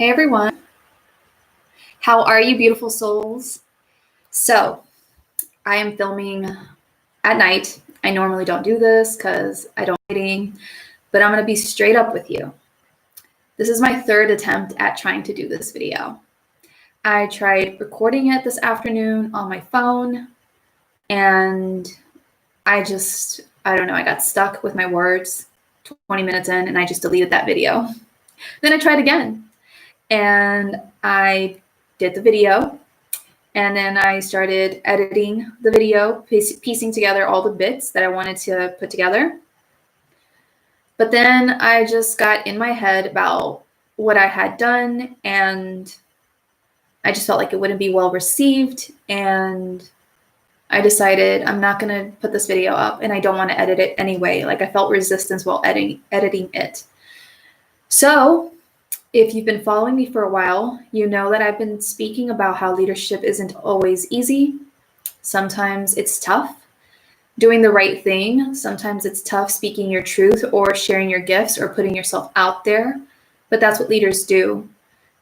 Hey everyone, how are you beautiful souls? So I am filming at night. I normally don't do this because I don't dating, but I'm gonna be straight up with you. This is my third attempt at trying to do this video. I tried recording it this afternoon on my phone and I don't know, I got stuck with my words 20 minutes in and I just deleted that video. Then I tried again and I did the video. And then I started editing the video, piecing together all the bits that I wanted to put together. But then I just got in my head about what I had done, and I just felt like it wouldn't be well received. And I decided I'm not going to put this video up, and I don't want to edit it anyway. Like, I felt resistance while editing it. So if you've been following me for a while, you know that I've been speaking about how leadership isn't always easy. Sometimes it's tough doing the right thing. Sometimes it's tough speaking your truth or sharing your gifts or putting yourself out there. But that's what leaders do.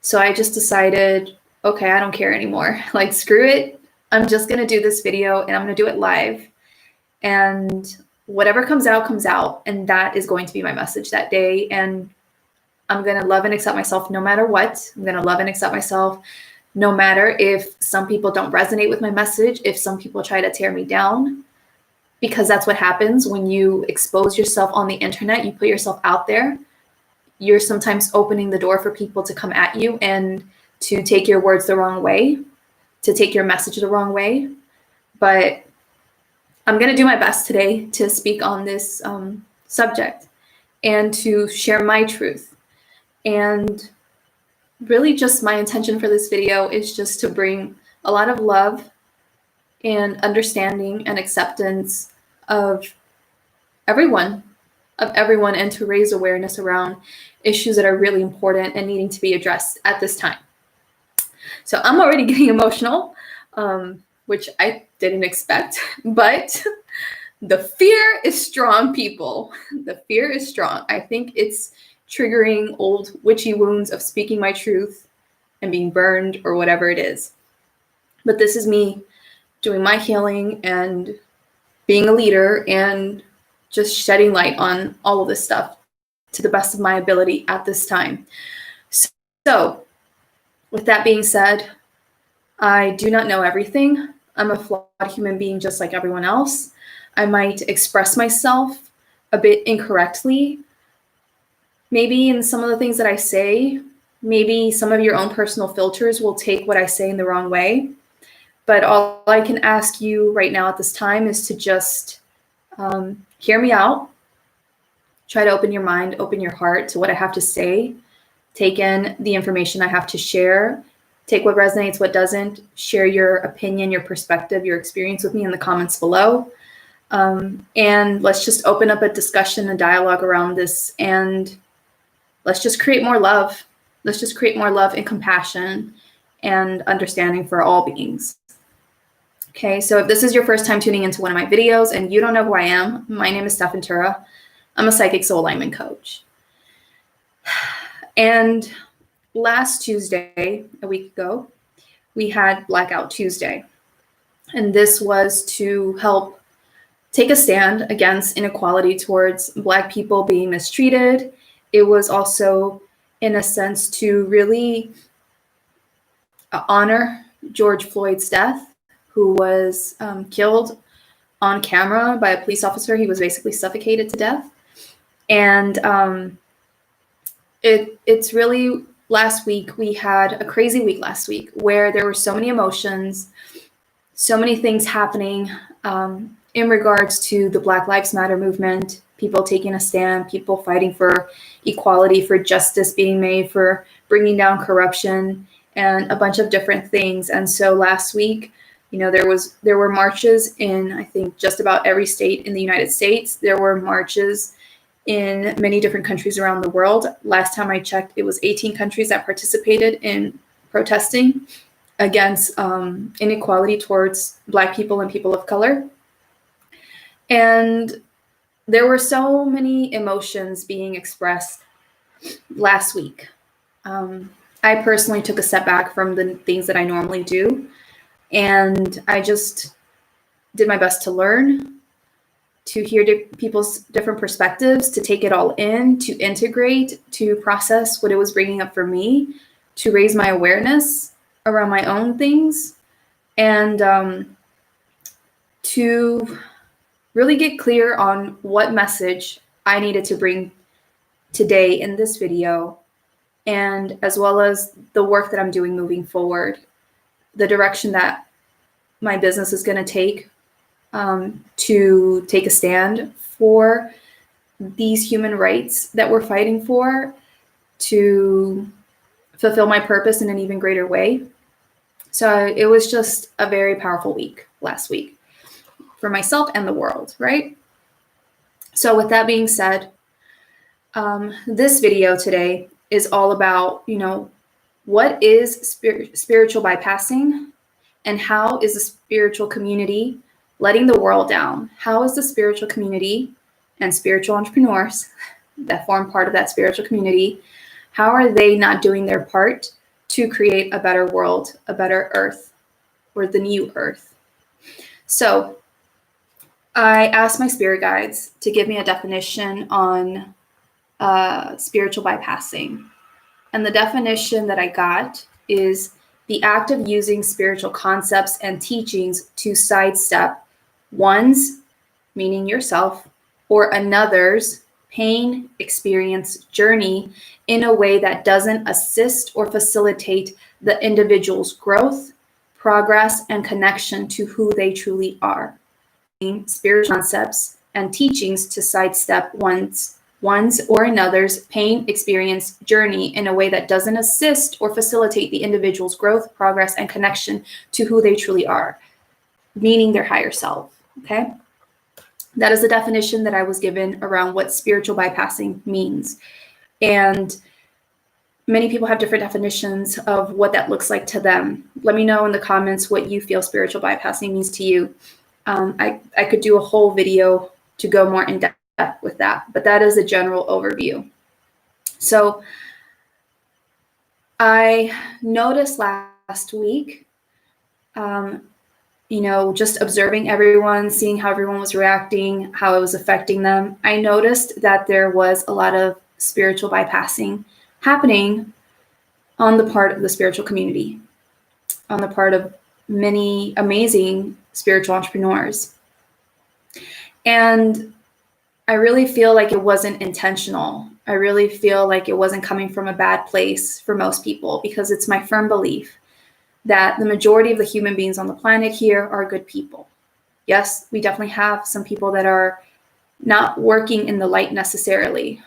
So I just decided, okay, I don't care anymore. Like, screw it. I'm just going to do this video and I'm going to do it live. And whatever comes out, comes out. And that is going to be my message that day. And I'm going to love and accept myself no matter what. I'm going to love and accept myself no matter if some people don't resonate with my message, if some people try to tear me down, because that's what happens when you expose yourself on the internet. You put yourself out there. You're sometimes opening the door for people to come at you and to take your words the wrong way, to take your message the wrong way. But I'm going to do my best today to speak on this subject and to share my truth. And really just my intention for this video is just to bring a lot of love and understanding and acceptance of everyone, and to raise awareness around issues that are really important and needing to be addressed at this time. So I'm already getting emotional, which I didn't expect, but the fear is strong, people. The fear is strong. I think it's triggering old witchy wounds of speaking my truth and being burned or whatever it is. But this is me doing my healing and being a leader and just shedding light on all of this stuff to the best of my ability at this time. So with that being said, I do not know everything. I'm a flawed human being just like everyone else. I might express myself a bit incorrectly. Maybe in some of the things that I say, maybe some of your own personal filters will take what I say in the wrong way. But all I can ask you right now at this time is to just hear me out. Try to open your mind, open your heart to what I have to say. Take in the information I have to share. Take what resonates, what doesn't. Share your opinion, your perspective, your experience with me in the comments below. And let's just open up a discussion, a dialogue around this, and let's just create more love. Let's just create more love and compassion and understanding for all beings. Okay, so if this is your first time tuning into one of my videos and you don't know who I am, my name is Stef. I'm a psychic soul alignment coach. And last Tuesday, a week ago, we had Blackout Tuesday. And this was to help take a stand against inequality towards Black people being mistreated. It was also, in a sense, to really honor George Floyd's death, who was killed on camera by a police officer. He was basically suffocated to death. And it's really, last week, we had a crazy week last week where there were so many emotions, so many things happening in regards to the Black Lives Matter movement, people taking a stand, people fighting for equality, for justice being made, for bringing down corruption, and a bunch of different things. And so last week, you know, there were marches in, I think, just about every state in the United States. There were marches in many different countries around the world. Last time I checked, it was 18 countries that participated in protesting against inequality towards Black people and people of color. And there were so many emotions being expressed last week. I personally took a step back from the things that I normally do. And I just did my best to learn, to hear people's different perspectives, to take it all in, to integrate, to process what it was bringing up for me, to raise my awareness around my own things, and to really get clear on what message I needed to bring today in this video, and as well as the work that I'm doing moving forward, the direction that my business is going to take, to take a stand for these human rights that we're fighting for, to fulfill my purpose in an even greater way. So it was just a very powerful week last week for myself and the world, right? So with that being said, this video today is all about, what is spiritual bypassing, and how is the spiritual community letting the world down? How is the spiritual community and spiritual entrepreneurs that form part of that spiritual community, how are they not doing their part to create a better world, a better earth, or the new earth? So I asked my spirit guides to give me a definition on spiritual bypassing. And the definition that I got is the act of using spiritual concepts and teachings to sidestep one's, meaning yourself, or another's pain, experience, journey in a way that doesn't assist or facilitate the individual's growth, progress, and connection to who they truly are. Spiritual concepts and teachings to sidestep one's or another's pain, experience, journey in a way that doesn't assist or facilitate the individual's growth, progress, and connection to who they truly are, meaning their higher self, okay? That is the definition that I was given around what spiritual bypassing means. And many people have different definitions of what that looks like to them. Let me know in the comments what you feel spiritual bypassing means to you. I could do a whole video to go more in depth with that, but that is a general overview. So I noticed last week, just observing everyone, seeing how everyone was reacting, how it was affecting them. I noticed that there was a lot of spiritual bypassing happening on the part of the spiritual community, on the part of many amazing spiritual entrepreneurs. And I really feel like it wasn't intentional. I really feel like it wasn't coming from a bad place for most people, because it's my firm belief that the majority of the human beings on the planet here are good people. Yes, we definitely have some people that are not working in the light necessarily.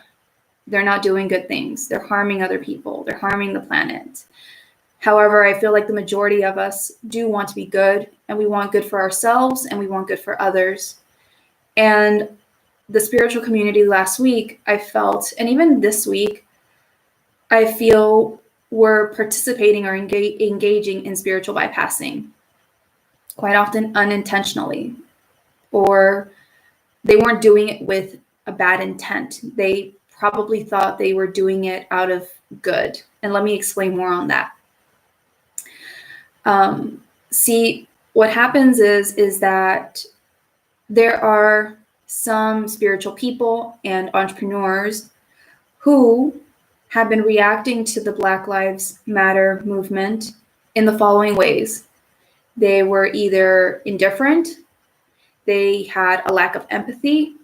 They're not doing good things. They're harming other people. They're harming the planet. However, I feel like the majority of us do want to be good, and we want good for ourselves, and we want good for others. And the spiritual community last week, I felt, and even this week, I feel were participating or engaging in spiritual bypassing, quite often unintentionally, or they weren't doing it with a bad intent. They probably thought they were doing it out of good. And let me explain more on that. See, what happens is that there are some spiritual people and entrepreneurs who have been reacting to the Black Lives Matter movement in the following ways. They were either indifferent, they had a lack of empathy,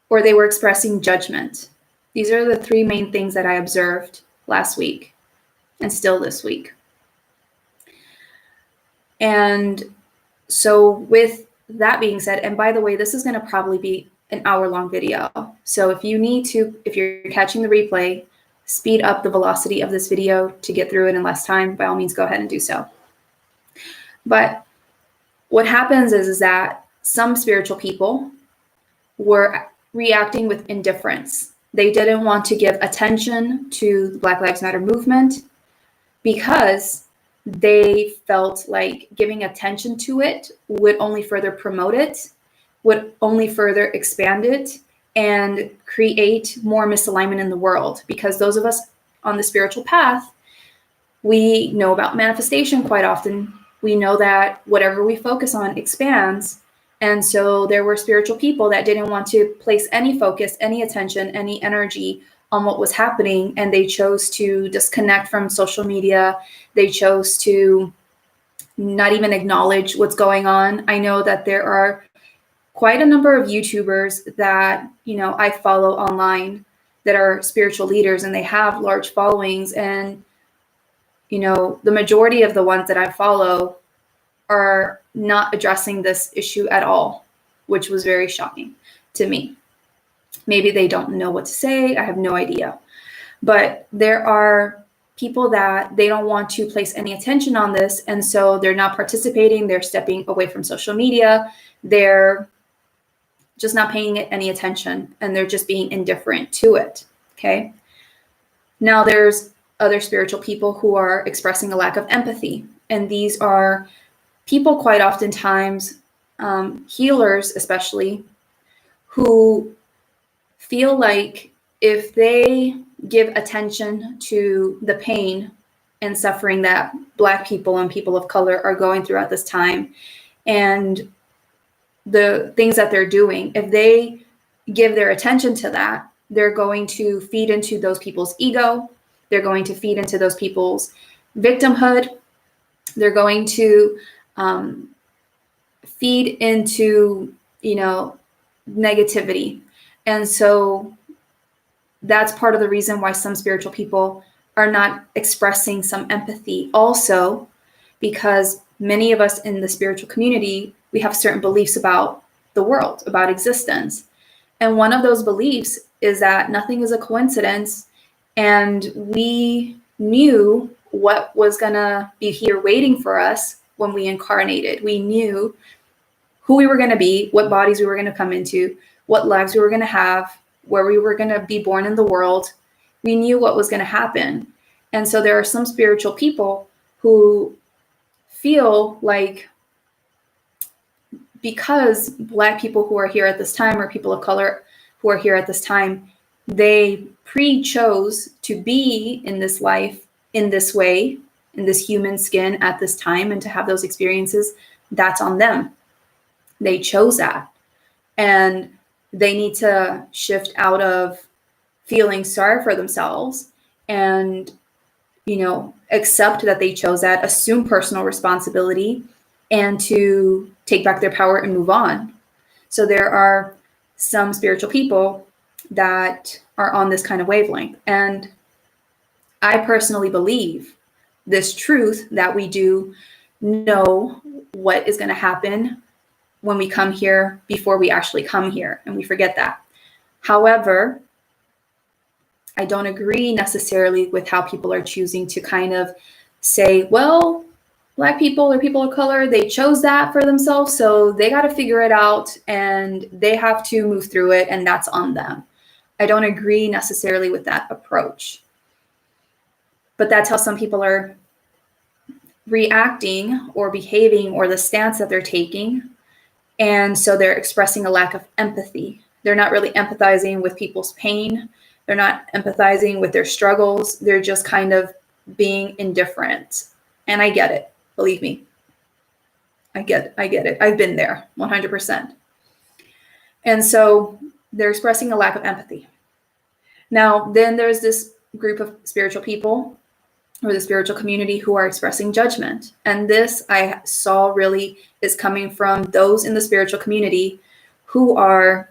or they were expressing judgment. These are the three main things that I observed last week and still this week. And so with that being said, and by the way, this is going to probably be an hour-long video. So if you're catching the replay, speed up the velocity of this video to get through it in less time, by all means, go ahead and do so. But what happens is that some spiritual people were reacting with indifference. They didn't want to give attention to the Black Lives Matter movement because they felt like giving attention to it would only further promote it, would only further expand it, and create more misalignment in the world. Because those of us on the spiritual path, We know about manifestation quite often. We know that whatever we focus on expands. And so there were spiritual people that didn't want to place any focus, any attention, any energy on what was happening. And they chose to disconnect from social media. They chose to not even acknowledge what's going on. I know that there are quite a number of YouTubers that, I follow online that are spiritual leaders, and they have large followings. And, the majority of the ones that I follow are not addressing this issue at all, which was very shocking to me. Maybe they don't know what to say. I have no idea. But there are people that they don't want to place any attention on this. And so they're not participating. They're stepping away from social media. They're just not paying it any attention, and they're just being indifferent to it. Okay. Now there's other spiritual people who are expressing a lack of empathy. And these are people quite oftentimes, healers especially, who feel like if they give attention to the pain and suffering that Black people and people of color are going through at this time, and the things that they're doing, if they give their attention to that, they're going to feed into those people's ego. They're going to feed into those people's victimhood. They're going to feed into, negativity. And so that's part of the reason why some spiritual people are not expressing some empathy also, because many of us in the spiritual community, we have certain beliefs about the world, about existence. And one of those beliefs is that nothing is a coincidence. And we knew what was going to be here waiting for us when we incarnated. We knew who we were going to be, what bodies we were going to come into, what lives we were going to have, where we were going to be born in the world. We knew what was going to happen. And so there are some spiritual people who feel like because Black people who are here at this time, or people of color who are here at this time, they pre-chose to be in this life in this way, in this human skin at this time, and to have those experiences. That's on them. They chose that. And they need to shift out of feeling sorry for themselves and, accept that they chose that, assume personal responsibility, and to take back their power and move on. So there are some spiritual people that are on this kind of wavelength. And I personally believe this truth that we do know what is going to happen when we come here before we actually come here, and we forget that. However, I don't agree necessarily with how people are choosing to kind of say, well, Black people or people of color, they chose that for themselves, so they got to figure it out and they have to move through it, and that's on them. I don't agree necessarily with that approach. But that's how some people are reacting or behaving, or the stance that they're taking. And so they're expressing a lack of empathy. They're not really empathizing with people's pain. They're not empathizing with their struggles. They're just kind of being indifferent. And I get it. Believe me. I get it. I've been there 100%. And so they're expressing a lack of empathy. Now, then there's this group of spiritual people, or the spiritual community, who are expressing judgment. And this I saw really is coming from those in the spiritual community who are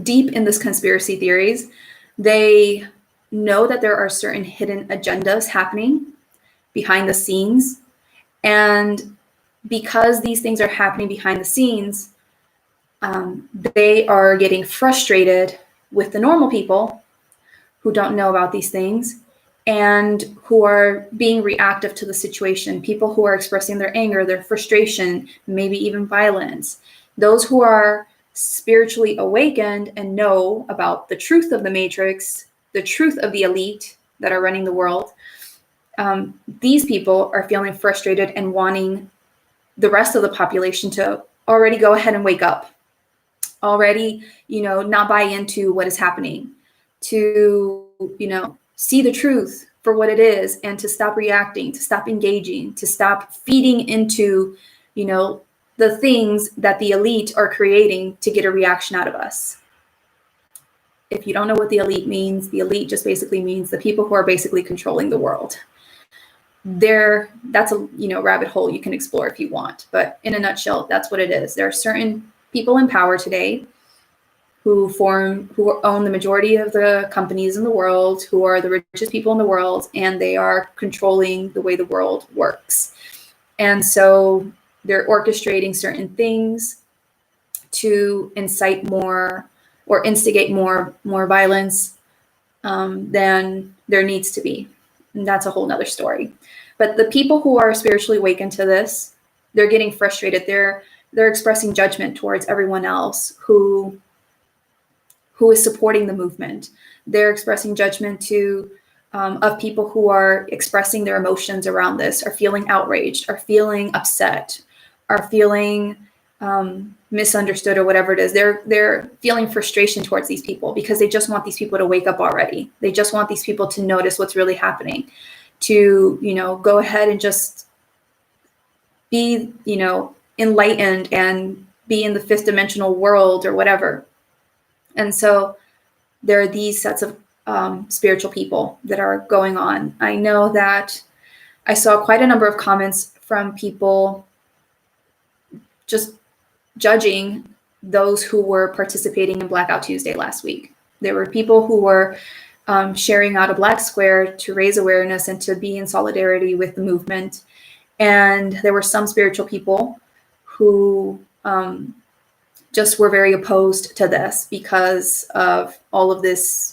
deep in this conspiracy theories. They know that there are certain hidden agendas happening behind the scenes. And because these things are happening behind the scenes, they are getting frustrated with the normal people who don't know about these things and who are being reactive to the situation. People who are expressing their anger, their frustration, maybe even violence. Those who are spiritually awakened and know about the truth of the matrix, the truth of the elite that are running the world. These people are feeling frustrated and wanting the rest of the population to already go ahead and wake up, already, not buy into what is happening, to, see the truth for what it is, and to stop reacting, to stop engaging, to stop feeding into, the things that the elite are creating to get a reaction out of us. If you don't know what the elite means, the elite just basically means the people who are basically controlling the world. That's a rabbit hole you can explore if you want, but in a nutshell, that's what it is. There are certain people in power today who own the majority of the companies in the world, who are the richest people in the world, and they are controlling the way the world works. And so they're orchestrating certain things to incite more or instigate more violence than there needs to be. And that's a whole nother story. But the people who are spiritually awakened to this, they're getting frustrated. They're expressing judgment towards everyone else who is supporting the movement. They're expressing judgment of people who are expressing their emotions around this, are feeling outraged, are feeling upset, are feeling misunderstood, or whatever it is. They're feeling frustration towards these people because they just want these people to wake up already. They just want these people to notice what's really happening, to go ahead and just be enlightened and be in the fifth dimensional world or whatever. And so there are these sets of spiritual people that are going on. I know that I saw quite a number of comments from people just judging those who were participating in Blackout Tuesday last week. There were people who were sharing out a black square to raise awareness and to be in solidarity with the movement. And there were some spiritual people who just were very opposed to this because of all of this,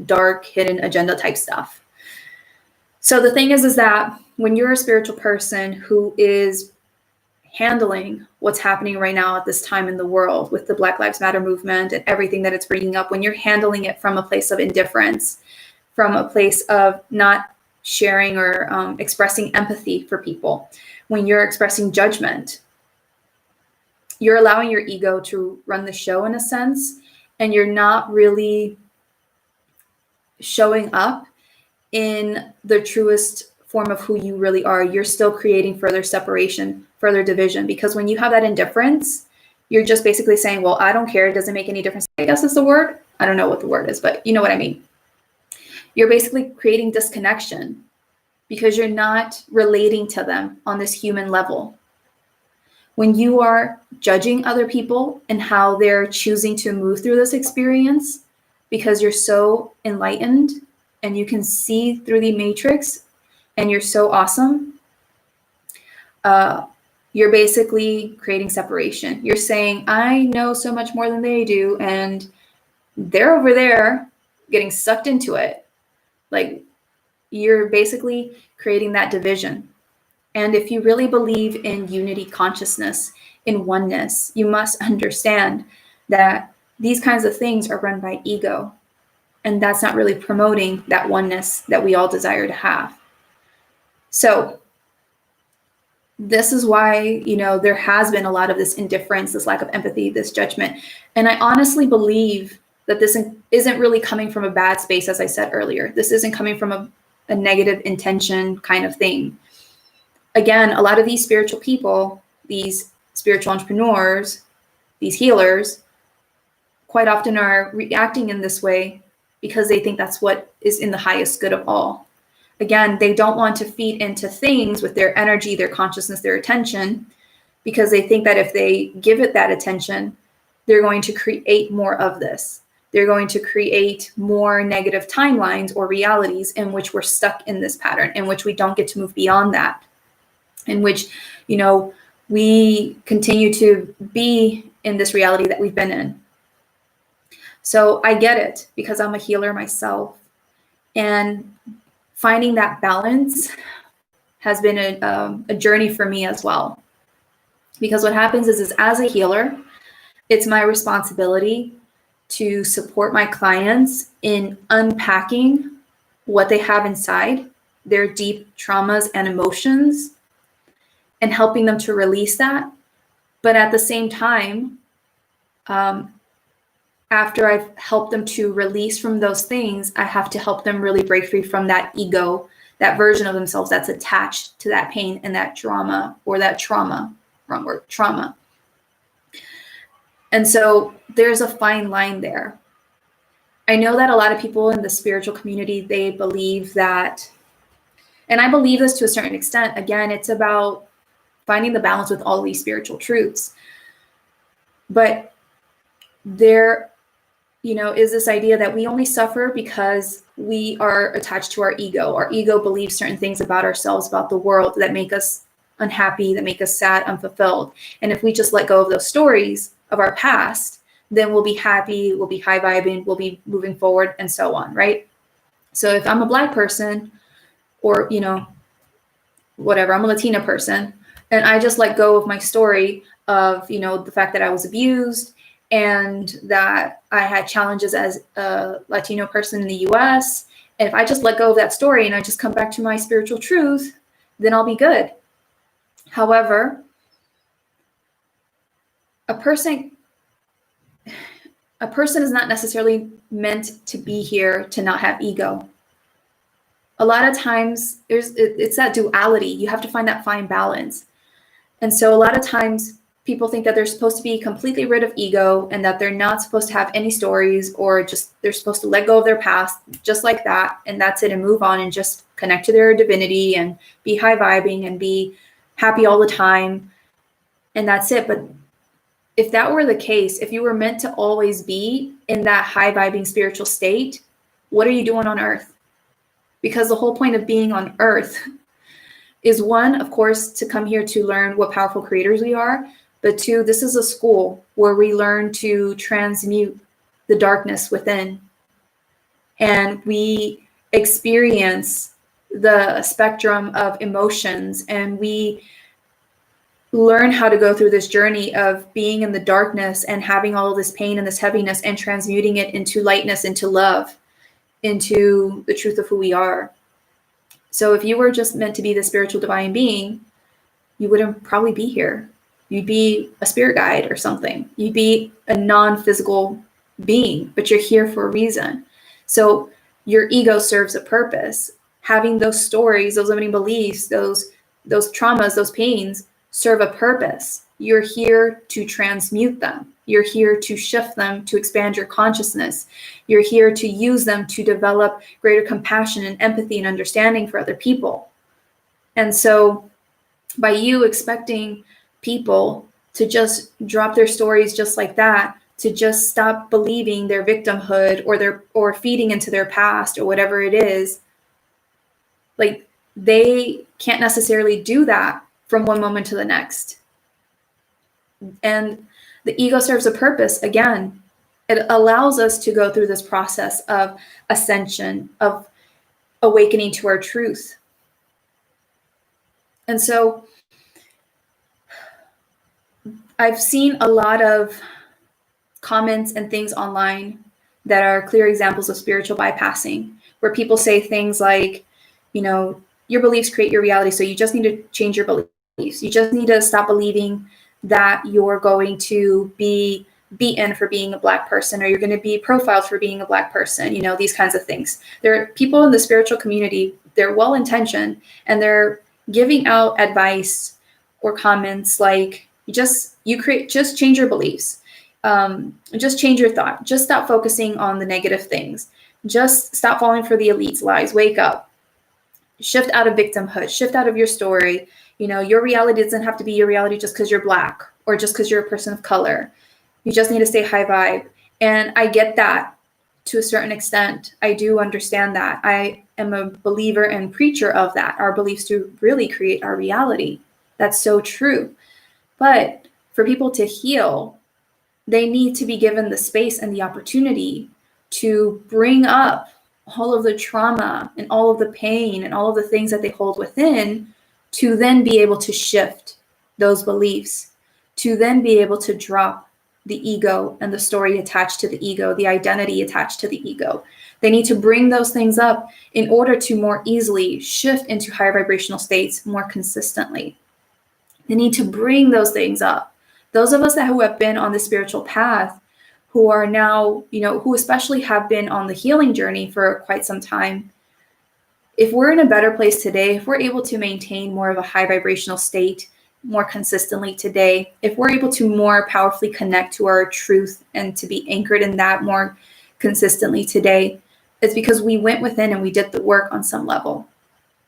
dark hidden agenda type stuff. So the thing is that when you're a spiritual person who is handling what's happening right now at this time in the world with the Black Lives Matter movement and everything that it's bringing up, when you're handling it from a place of indifference, from a place of not sharing or expressing empathy for people, when you're expressing judgment, you're allowing your ego to run the show in a sense, and you're not really showing up in the truest form of who you really are. You're still creating further separation, further division, because when you have that indifference, you're just basically saying, well, I don't care. It doesn't make any difference. I guess is the word. I don't know what the word is, but you know what I mean. You're basically creating disconnection because you're not relating to them on this human level. When you are judging other people and how they're choosing to move through this experience because you're so enlightened and you can see through the matrix and you're so awesome, you're basically creating separation. You're saying, I know so much more than they do, and they're over there getting sucked into it. Like, you're basically creating that division. And if you really believe in unity consciousness, in oneness, you must understand that these kinds of things are run by ego. And that's not really promoting that oneness that we all desire to have. So this is why, there has been a lot of this indifference, this lack of empathy, this judgment. And I honestly believe that this isn't really coming from a bad space, as I said earlier. This isn't coming from a negative intention kind of thing. Again, a lot of these spiritual people, these spiritual entrepreneurs, these healers, quite often are reacting in this way because they think that's what is in the highest good of all. Again, they don't want to feed into things with their energy, their consciousness, their attention, because they think that if they give it that attention, they're going to create more of this. They're going to create more negative timelines or realities in which we're stuck in this pattern, in which we don't get to move beyond that, in which, we continue to be in this reality that we've been in. So I get it because I'm a healer myself. And finding that balance has been a journey for me as well. Because what happens is as a healer, it's my responsibility to support my clients in unpacking what they have inside, their deep traumas and emotions, and helping them to release that. But at the same time, I after I've helped them to release from those things, I have to help them really break free from that ego, that version of themselves that's attached to that pain and that drama, or that trauma, wrong word, trauma. And so there's a fine line there. I know that a lot of people in the spiritual community, they believe that, and I believe this to a certain extent, again, it's about finding the balance with all these spiritual truths. But there, is this idea that we only suffer because we are attached to our ego. Our ego believes certain things about ourselves, about the world, that make us unhappy, that make us sad, unfulfilled. And if we just let go of those stories of our past, then we'll be happy, we'll be high vibing, we'll be moving forward, and so on, right? So if I'm a Black person, or, whatever, I'm a Latina person, and I just let go of my story of, the fact that I was abused, and that I had challenges as a Latino person in the US. And if I just let go of that story and I just come back to my spiritual truth, then I'll be good. However, a person is not necessarily meant to be here to not have ego. A lot of times it's that duality. You have to find that fine balance. And so a lot of times people think that they're supposed to be completely rid of ego, and that they're not supposed to have any stories, or just they're supposed to let go of their past just like that, and that's it, and move on and just connect to their divinity and be high vibing and be happy all the time, and that's it. But if that were the case, if you were meant to always be in that high vibing spiritual state, what are you doing on earth? Because the whole point of being on earth is, one, of course, to come here to learn what powerful creators we are. But two, this is a school where we learn to transmute the darkness within. And we experience the spectrum of emotions, and we learn how to go through this journey of being in the darkness and having all of this pain and this heaviness, and transmuting it into lightness, into love, into the truth of who we are. So if you were just meant to be the spiritual divine being, you wouldn't probably be here. You'd be a spirit guide or something. You'd be a non-physical being, but you're here for a reason. So your ego serves a purpose. Having those stories, those limiting beliefs, those traumas, those pains serve a purpose. You're here to transmute them. You're here to shift them, to expand your consciousness. You're here to use them to develop greater compassion and empathy and understanding for other people. And so by you expecting people to just drop their stories just like that, to just stop believing their victimhood, or feeding into their past, or whatever it is, like, they can't necessarily do that from one moment to the next. And the ego serves a purpose. Again, it allows us to go through this process of ascension, of awakening to our truth. And so I've seen a lot of comments and things online that are clear examples of spiritual bypassing, where people say things like, your beliefs create your reality, so you just need to change your beliefs. You just need to stop believing that you're going to be beaten for being a Black person, or you're going to be profiled for being a Black person, these kinds of things. There are people in the spiritual community, they're well-intentioned, and they're giving out advice or comments like, just change your beliefs. Just change your thought. Just stop focusing on the negative things. Just stop falling for the elite's lies. Wake up. Shift out of victimhood. Shift out of your story. Your reality doesn't have to be your reality just because you're Black, or just because you're a person of color. You just need to stay high vibe. And I get that to a certain extent. I do understand that. I am a believer and preacher of that. Our beliefs do really create our reality. That's so true. But for people to heal, they need to be given the space and the opportunity to bring up all of the trauma and all of the pain and all of the things that they hold within, to then be able to shift those beliefs, to then be able to drop the ego and the story attached to the ego, the identity attached to the ego. They need to bring those things up in order to more easily shift into higher vibrational states more consistently. They need to bring those things up. Those of us who have been on the spiritual path, who are now, who especially have been on the healing journey for quite some time, if we're in a better place today, if we're able to maintain more of a high vibrational state more consistently today, if we're able to more powerfully connect to our truth and to be anchored in that more consistently today, it's because we went within and we did the work on some level.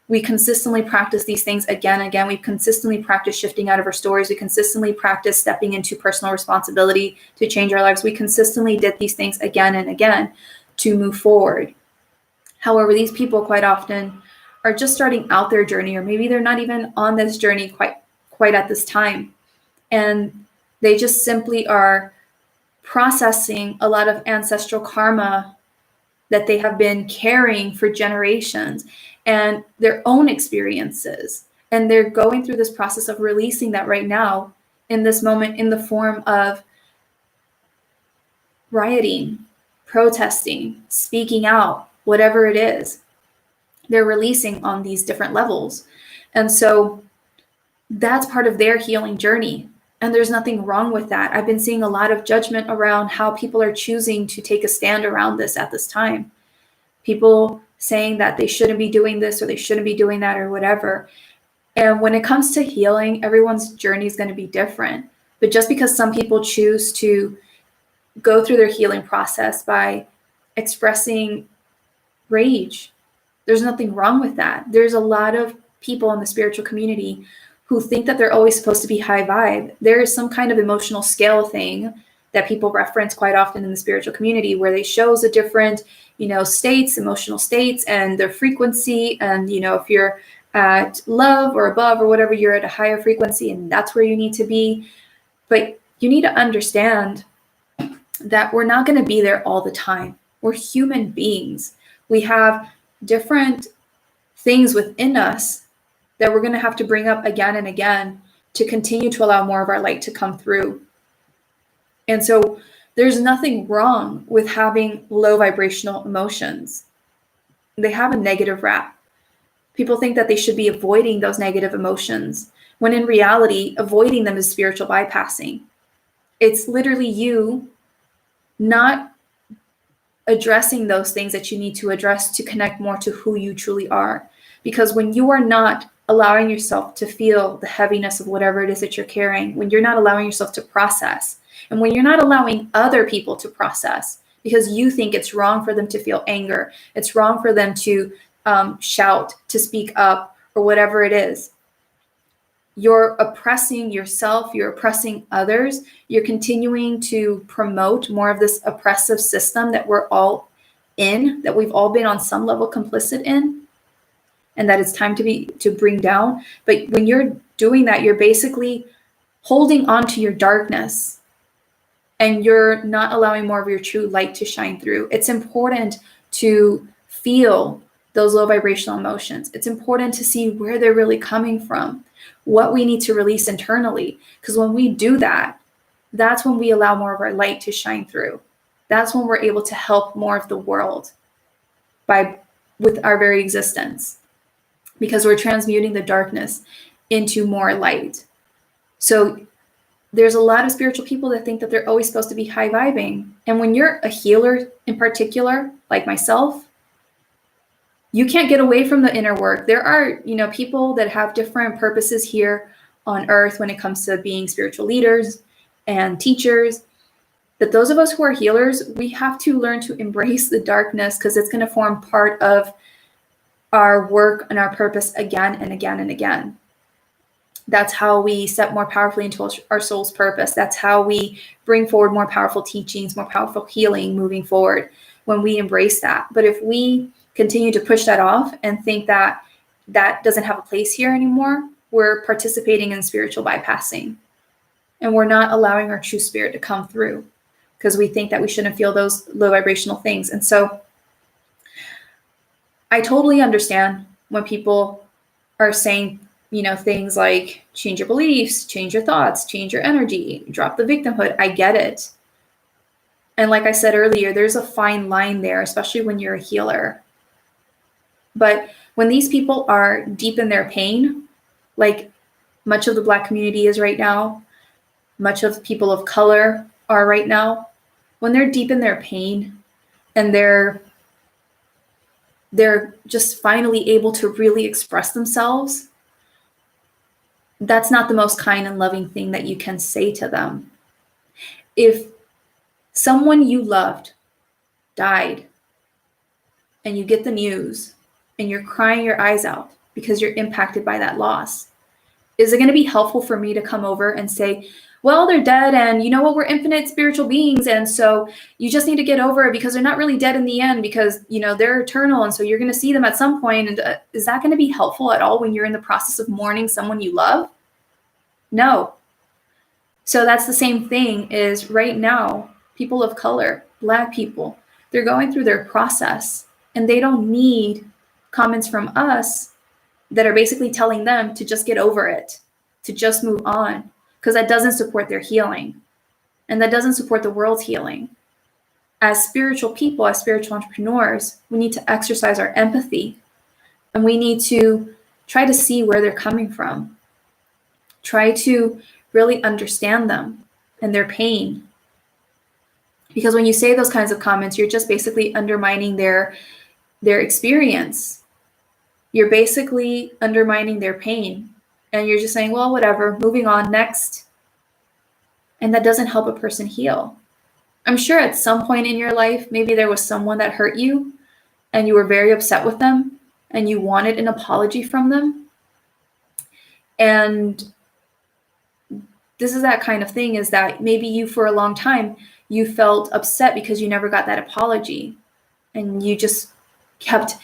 We consistently practice these things again and again. We consistently practice shifting out of our stories. We consistently practice stepping into personal responsibility to change our lives. We consistently did these things again and again to move forward. However, these people quite often are just starting out their journey, or maybe they're not even on this journey quite at this time. And they just simply are processing a lot of ancestral karma that they have been carrying for generations and their own experiences. And they're going through this process of releasing that right now in this moment in the form of rioting, protesting, speaking out, whatever it is. They're releasing on these different levels. And so that's part of their healing journey. And there's nothing wrong with that. I've been seeing a lot of judgment around how people are choosing to take a stand around this at this time. People saying that they shouldn't be doing this or they shouldn't be doing that or whatever. And when it comes to healing, everyone's journey is going to be different. But just because some people choose to go through their healing process by expressing rage, there's nothing wrong with that. There's a lot of people in the spiritual community who think that they're always supposed to be high vibe. There is some kind of emotional scale thing that people reference quite often in the spiritual community where they shows the different, states, emotional states and their frequency. And, if you're at love or above or whatever, you're at a higher frequency and that's where you need to be. But you need to understand that we're not going to be there all the time. We're human beings. We have different things within us that we're going to have to bring up again and again to continue to allow more of our light to come through. And so there's nothing wrong with having low vibrational emotions. They have a negative rap. People think that they should be avoiding those negative emotions, when in reality, avoiding them is spiritual bypassing. It's literally you not addressing those things that you need to address to connect more to who you truly are. Because when you are not allowing yourself to feel the heaviness of whatever it is that you're carrying, when you're not allowing yourself to process, and when you're not allowing other people to process, because you think it's wrong for them to feel anger, it's wrong for them to shout, to speak up, or whatever it is, you're oppressing yourself, you're oppressing others, you're continuing to promote more of this oppressive system that we're all in, that we've all been on some level complicit in, and that it's time to bring down. But when you're doing that, you're basically holding on to your darkness and you're not allowing more of your true light to shine through. It's important to feel those low vibrational emotions. It's important to see where they're really coming from, what we need to release internally. Because when we do that, that's when we allow more of our light to shine through. That's when we're able to help more of the world with our very existence, because we're transmuting the darkness into more light. So there's a lot of spiritual people that think that they're always supposed to be high vibing. And when you're a healer in particular, like myself, you can't get away from the inner work. There are, people that have different purposes here on earth when it comes to being spiritual leaders and teachers. But those of us who are healers, we have to learn to embrace the darkness, because it's going to form part of our work and our purpose again and again and again. That's how we step more powerfully into our soul's purpose. That's how we bring forward more powerful teachings, more powerful healing moving forward, when we embrace that. But if we continue to push that off and think that that doesn't have a place here anymore, we're participating in spiritual bypassing. And we're not allowing our true spirit to come through, because we think that we shouldn't feel those low vibrational things. And so I totally understand when people are saying, things like change your beliefs, change your thoughts, change your energy, drop the victimhood. I get it. And like I said earlier, there's a fine line there, especially when you're a healer. But when these people are deep in their pain, like much of the Black community is right now, much of people of color are right now, when they're deep in their pain and they're just finally able to really express themselves, that's not the most kind and loving thing that you can say to them. If someone you loved died and you get the news and you're crying your eyes out because you're impacted by that loss, is it going to be helpful for me to come over and say, well, they're dead, and you know what, we're infinite spiritual beings, and so you just need to get over it because they're not really dead in the end, because they're eternal, and so you're going to see them at some point? And is that going to be helpful at all when you're in the process of mourning someone you love? No. So that's the same thing. Is right now, people of color, Black people, they're going through their process, and they don't need comments from us that are basically telling them to just get over it, to just move on, because that doesn't support their healing, and that doesn't support the world's healing. As spiritual people, as spiritual entrepreneurs, we need to exercise our empathy, and we need to try to see where they're coming from, try to really understand them and their pain. Because when you say those kinds of comments, you're just basically undermining their experience. You're basically undermining their pain. And you're just saying, well, whatever, moving on, next. And that doesn't help a person heal. I'm sure at some point in your life, maybe there was someone that hurt you and you were very upset with them and you wanted an apology from them. And this is that kind of thing, is that maybe you, for a long time, you felt upset because you never got that apology. And you just kept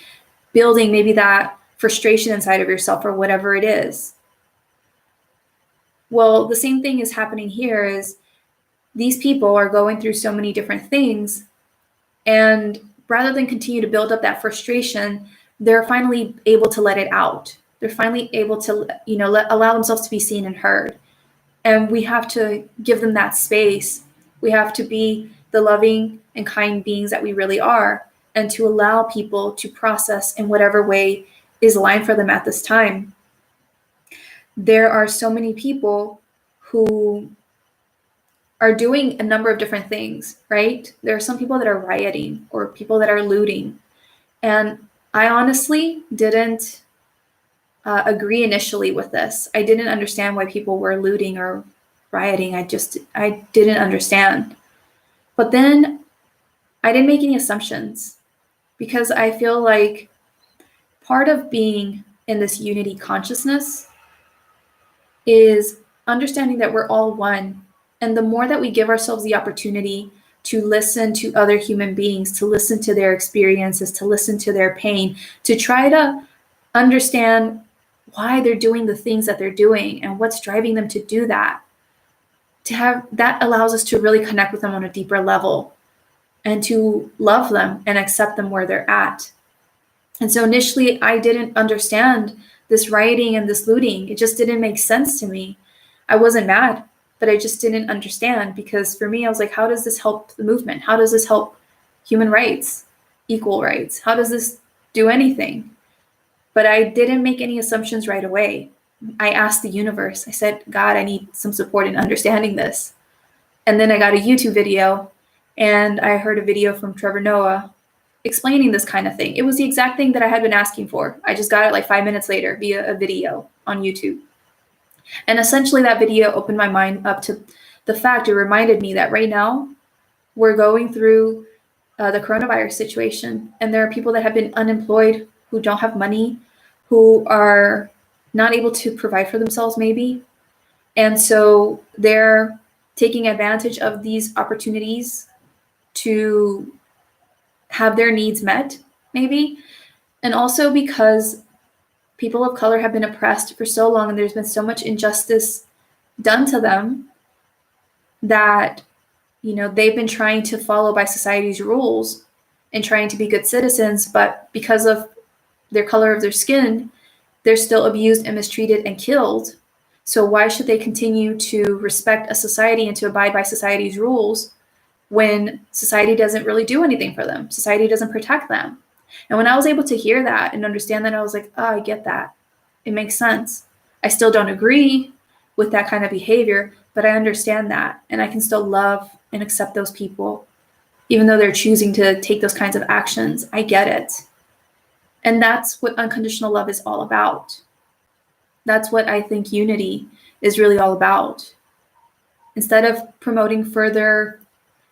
building maybe that frustration inside of yourself, or whatever it is. Well, the same thing is happening here. Is these people are going through so many different things, and rather than continue to build up that frustration, they're finally able to let it out. They're finally able to, allow themselves to be seen and heard. And we have to give them that space. We have to be the loving and kind beings that we really are, and to allow people to process in whatever way is aligned for them at this time. There are so many people who are doing a number of different things, right? There are some people that are rioting, or people that are looting. And I honestly didn't agree initially with this. I didn't understand why people were looting or rioting. I didn't understand. But then I didn't make any assumptions, because I feel like part of being in this unity consciousness is understanding that we're all one. And the more that we give ourselves the opportunity to listen to other human beings, to listen to their experiences, to listen to their pain, to try to understand why they're doing the things that they're doing and what's driving them to do that, that allows us to really connect with them on a deeper level, and to love them and accept them where they're at. And so initially, I didn't understand this rioting and this looting. It just didn't make sense to me. I wasn't mad, but I just didn't understand, because for me, I was like, how does this help the movement? How does this help human rights, equal rights? How does this do anything? But I didn't make any assumptions right away. I asked the universe. I said, God, I need some support in understanding this. And then I got a YouTube video, and I heard a video from Trevor Noah explaining this kind of thing. It was the exact thing that I had been asking for. I just got it like 5 minutes later via a video on YouTube. And essentially that video opened my mind up to the fact, it reminded me that right now we're going through the coronavirus situation, and there are people that have been unemployed, who don't have money, who are not able to provide for themselves maybe. And so they're taking advantage of these opportunities to have their needs met, maybe. And also because people of color have been oppressed for so long, and there's been so much injustice done to them, that they've been trying to follow by society's rules and trying to be good citizens, but because of their color of their skin, they're still abused and mistreated and killed. So why should they continue to respect a society and to abide by society's rules when society doesn't really do anything for them? Society doesn't protect them. And when I was able to hear that and understand that, I was like, oh, I get that. It makes sense. I still don't agree with that kind of behavior, but I understand that. And I can still love and accept those people. even though they're choosing to take those kinds of actions. I get it. And that's what unconditional love is all about. That's what I think unity is really all about. Instead of promoting further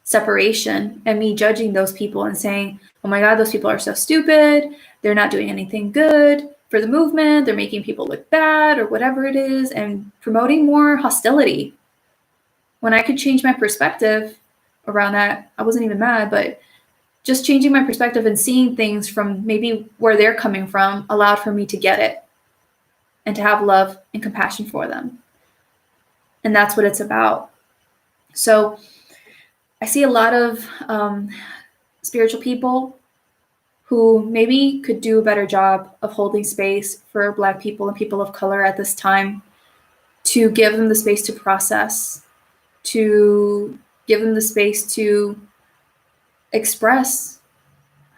separation and me judging those people and saying, oh my God, those people are so stupid, they're not doing anything good for the movement, they're making people look bad or whatever it is, and promoting more hostility. When I could change my perspective around that, I wasn't even mad, but just changing my perspective and seeing things from maybe where they're coming from allowed for me to get it and to have love and compassion for them. And that's what it's about. So I see a lot of spiritual people who maybe could do a better job of holding space for Black people and people of color at this time, to give them the space to process, to give them the space to express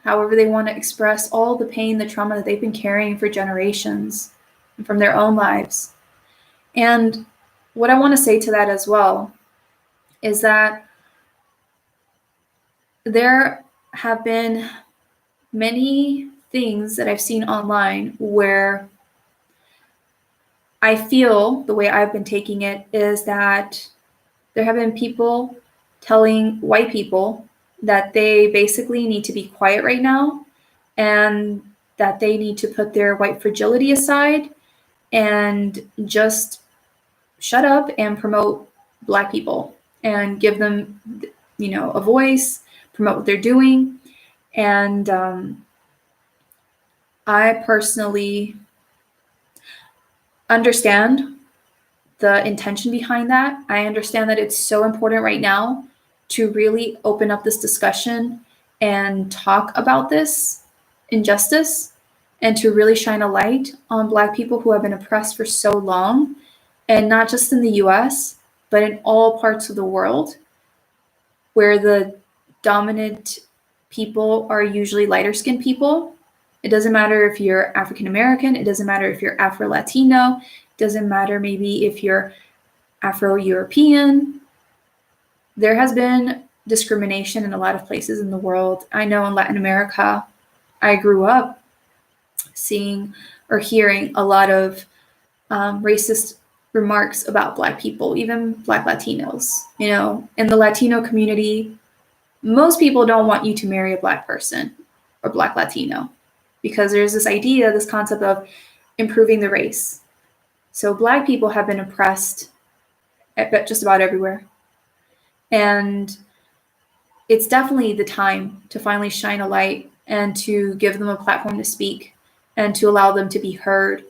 however they want to express all the pain, the trauma that they've been carrying for generations and from their own lives. And what I want to say to that as well is that there have been many things that I've seen online where I feel the way I've been taking it is that there have been people telling white people that they basically need to be quiet right now and that they need to put their white fragility aside and just shut up and promote Black people and give them, a voice, promote what they're doing. And I personally understand the intention behind that. I understand that it's so important right now to really open up this discussion and talk about this injustice and to really shine a light on Black people who have been oppressed for so long, and not just in the US, but in all parts of the world where the dominant people are usually lighter skinned people. It doesn't matter if you're African American, it doesn't matter if you're Afro Latino, it doesn't matter maybe if you're Afro European. There has been discrimination in a lot of places in the world. I know in Latin America, I grew up seeing or hearing a lot of racist remarks about Black people, even Black Latinos. In the Latino community, most people don't want you to marry a Black person or Black Latino because there's this idea, this concept of improving the race. So Black people have been oppressed at just about everywhere. And it's definitely the time to finally shine a light and to give them a platform to speak and to allow them to be heard,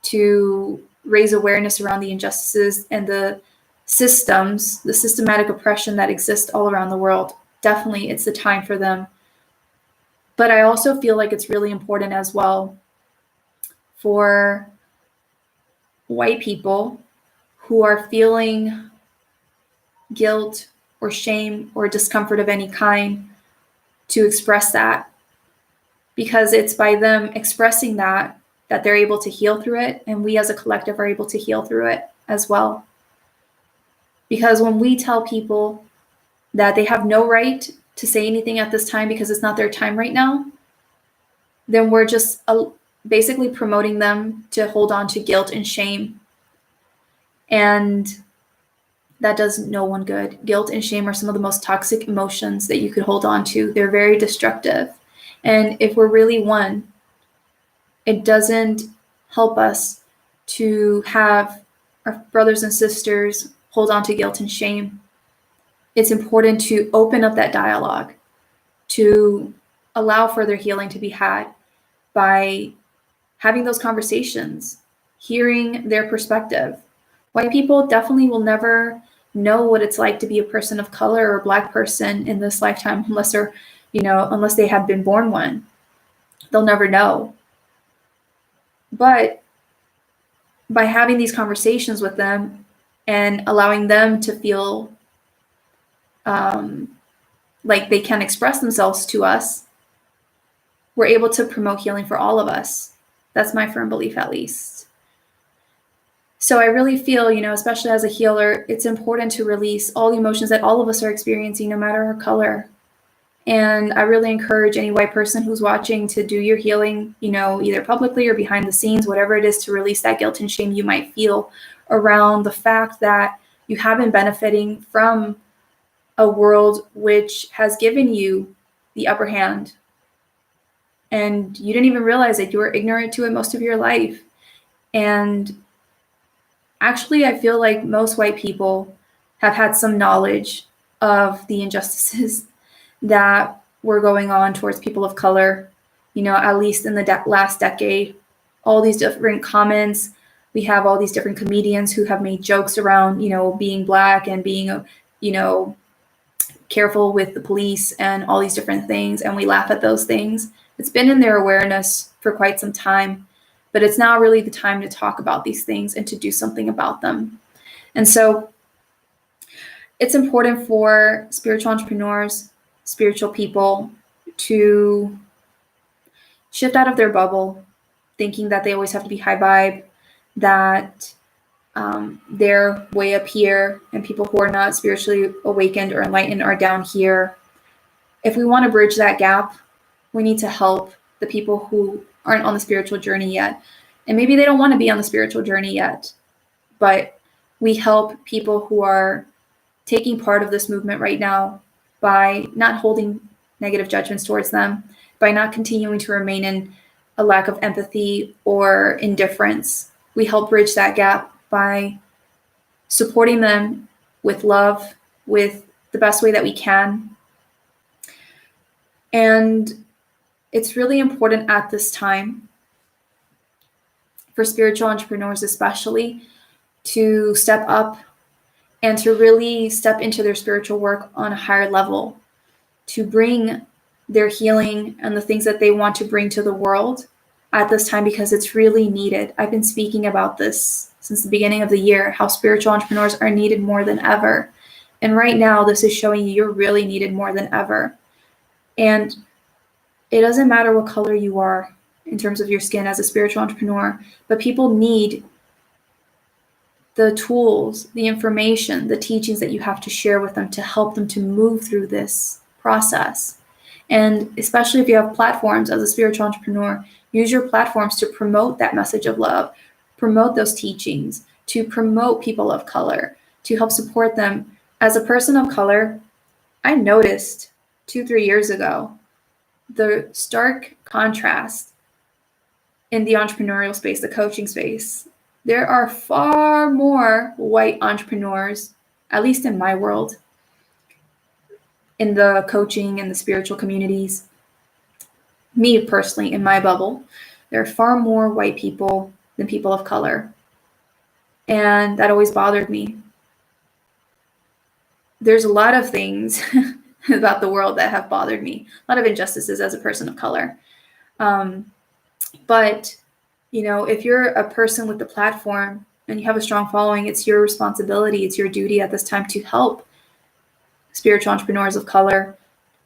to raise awareness around the injustices and the systems, the systematic oppression that exists all around the world. Definitely, it's the time for them. But I also feel like it's really important as well for white people who are feeling guilt or shame or discomfort of any kind to express that, because it's by them expressing that they're able to heal through it, and we as a collective are able to heal through it as well. Because when we tell people that they have no right to say anything at this time because it's not their time right now, then we're just basically promoting them to hold on to guilt and shame. And that does no one good. Guilt and shame are some of the most toxic emotions that you could hold on to. They're very destructive. And if we're really one, it doesn't help us to have our brothers and sisters hold on to guilt and shame. It's important to open up that dialogue, to allow further healing to be had by having those conversations, hearing their perspective. White people definitely will never know what it's like to be a person of color or a Black person in this lifetime unless they have been born one. They'll never know. But by having these conversations with them and allowing them to feel like they can express themselves to us, we're able to promote healing for all of us. That's my firm belief, at least. So I really feel, especially as a healer, it's important to release all the emotions that all of us are experiencing, no matter our color. And I really encourage any white person who's watching to do your healing, either publicly or behind the scenes, whatever it is, to release that guilt and shame you might feel around the fact that you have been benefiting from a world which has given you the upper hand. And you didn't even realize it. You were ignorant to it most of your life. And actually, I feel like most white people have had some knowledge of the injustices that were going on towards people of color, at least in the last decade. All these different comments. We have all these different comedians who have made jokes around, being Black and being, careful with the police and all these different things. And we laugh at those things. It's been in their awareness for quite some time, but it's now really the time to talk about these things and to do something about them. And so it's important for spiritual entrepreneurs, spiritual people, to shift out of their bubble, thinking that they always have to be high vibe, that they're way up here and people who are not spiritually awakened or enlightened are down here. If we want to bridge that gap, we need to help the people who aren't on the spiritual journey yet. And maybe they don't want to be on the spiritual journey yet, but we help people who are taking part of this movement right now by not holding negative judgments towards them, by not continuing to remain in a lack of empathy or indifference. We help bridge that gap by supporting them with love, with the best way that we can. And it's really important at this time for spiritual entrepreneurs especially to step up and to really step into their spiritual work on a higher level, to bring their healing and the things that they want to bring to the world at this time, because it's really needed. I've been speaking about this since the beginning of the year, how spiritual entrepreneurs are needed more than ever. And right now, this is showing you you're really needed more than ever. And it doesn't matter what color you are in terms of your skin as a spiritual entrepreneur, but people need the tools, the information, the teachings that you have to share with them to help them to move through this process. And especially if you have platforms as a spiritual entrepreneur, use your platforms to promote that message of love, promote those teachings, to promote people of color, to help support them. As a person of color, I noticed 2-3 years ago the stark contrast in the entrepreneurial space, the coaching space. There are far more white entrepreneurs, at least in my world, in the coaching and the spiritual communities. Me personally, in my bubble, there are far more white people than people of color. And that always bothered me. There's a lot of things about the world that have bothered me, a lot of injustices as a person of color. But if you're a person with the platform and you have a strong following, it's your responsibility, it's your duty at this time to help spiritual entrepreneurs of color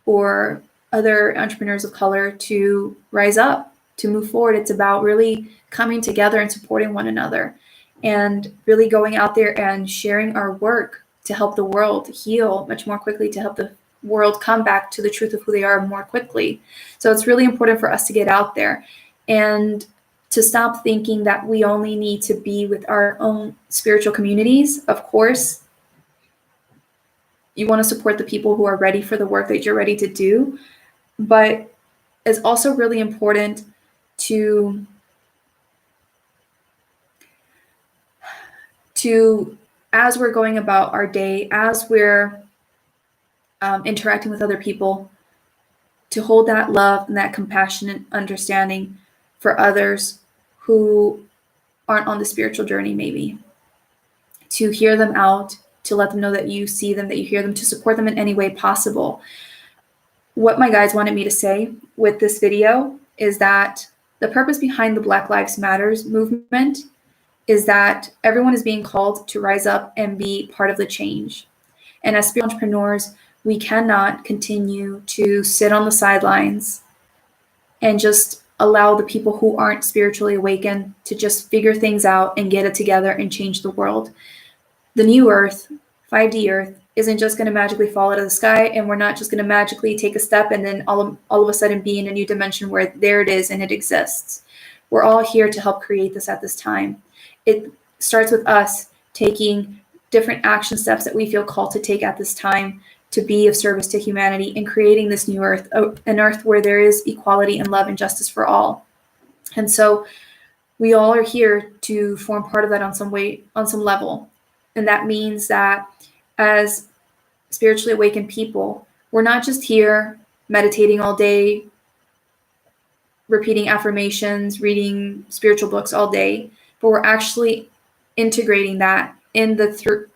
or other entrepreneurs of color to rise up, to move forward. It's about really coming together and supporting one another and really going out there and sharing our work to help the world heal much more quickly, to help the world come back to the truth of who they are more quickly. So it's really important for us to get out there and to stop thinking that we only need to be with our own spiritual communities. Of course, you want to support the people who are ready for the work that you're ready to do, but it's also really important to as we're going about our day, as we're interacting with other people, to hold that love and that compassionate understanding for others who aren't on the spiritual journey, maybe. To hear them out, to let them know that you see them, that you hear them, to support them in any way possible. What my guides wanted me to say with this video is that the purpose behind the Black Lives Matters movement is that everyone is being called to rise up and be part of the change. And as spiritual entrepreneurs, we cannot continue to sit on the sidelines and just allow the people who aren't spiritually awakened to just figure things out and get it together and change the world. The new earth, 5D earth, isn't just going to magically fall out of the sky, and we're not just going to magically take a step and then all of a sudden be in a new dimension where there it is and it exists. We're all here to help create this at this time. It starts with us taking different action steps that we feel called to take at this time to be of service to humanity and creating this new earth, an earth where there is equality and love and justice for all. And so we all are here to form part of that on some way, on some level. And that means that as spiritually awakened people, we're not just here meditating all day, repeating affirmations, reading spiritual books all day, but we're actually integrating that in the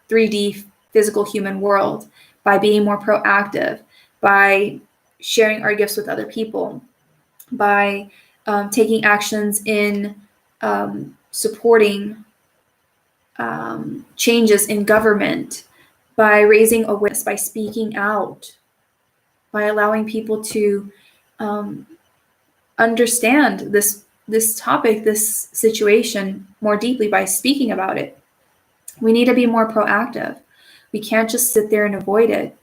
3D physical human world by being more proactive, by sharing our gifts with other people, by taking actions in supporting changes in government, by raising awareness, by speaking out, by allowing people to understand this topic, this situation more deeply by speaking about it. We need to be more proactive. We can't just sit there and avoid it.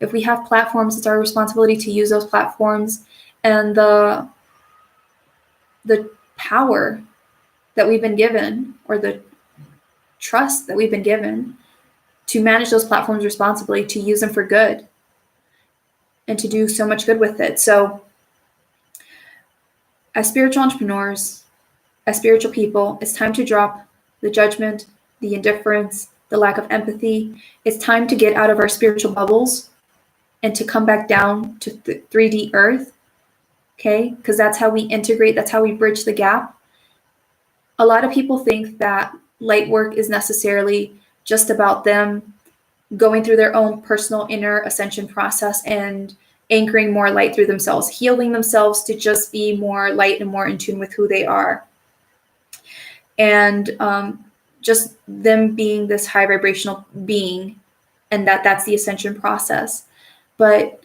If we have platforms, it's our responsibility to use those platforms and the power that we've been given, or the trust that we've been given, to manage those platforms responsibly, to use them for good, and to do so much good with it. So as spiritual entrepreneurs, as spiritual people, it's time to drop the judgment, the indifference, the lack of empathy. It's time to get out of our spiritual bubbles and to come back down to 3D earth, okay? Because that's how we integrate, that's how we bridge the gap. A lot of people think that light work is necessarily just about them going through their own personal inner ascension process and anchoring more light through themselves, healing themselves to just be more light and more in tune with who they are. And just them being this high vibrational being, and that's the ascension process. But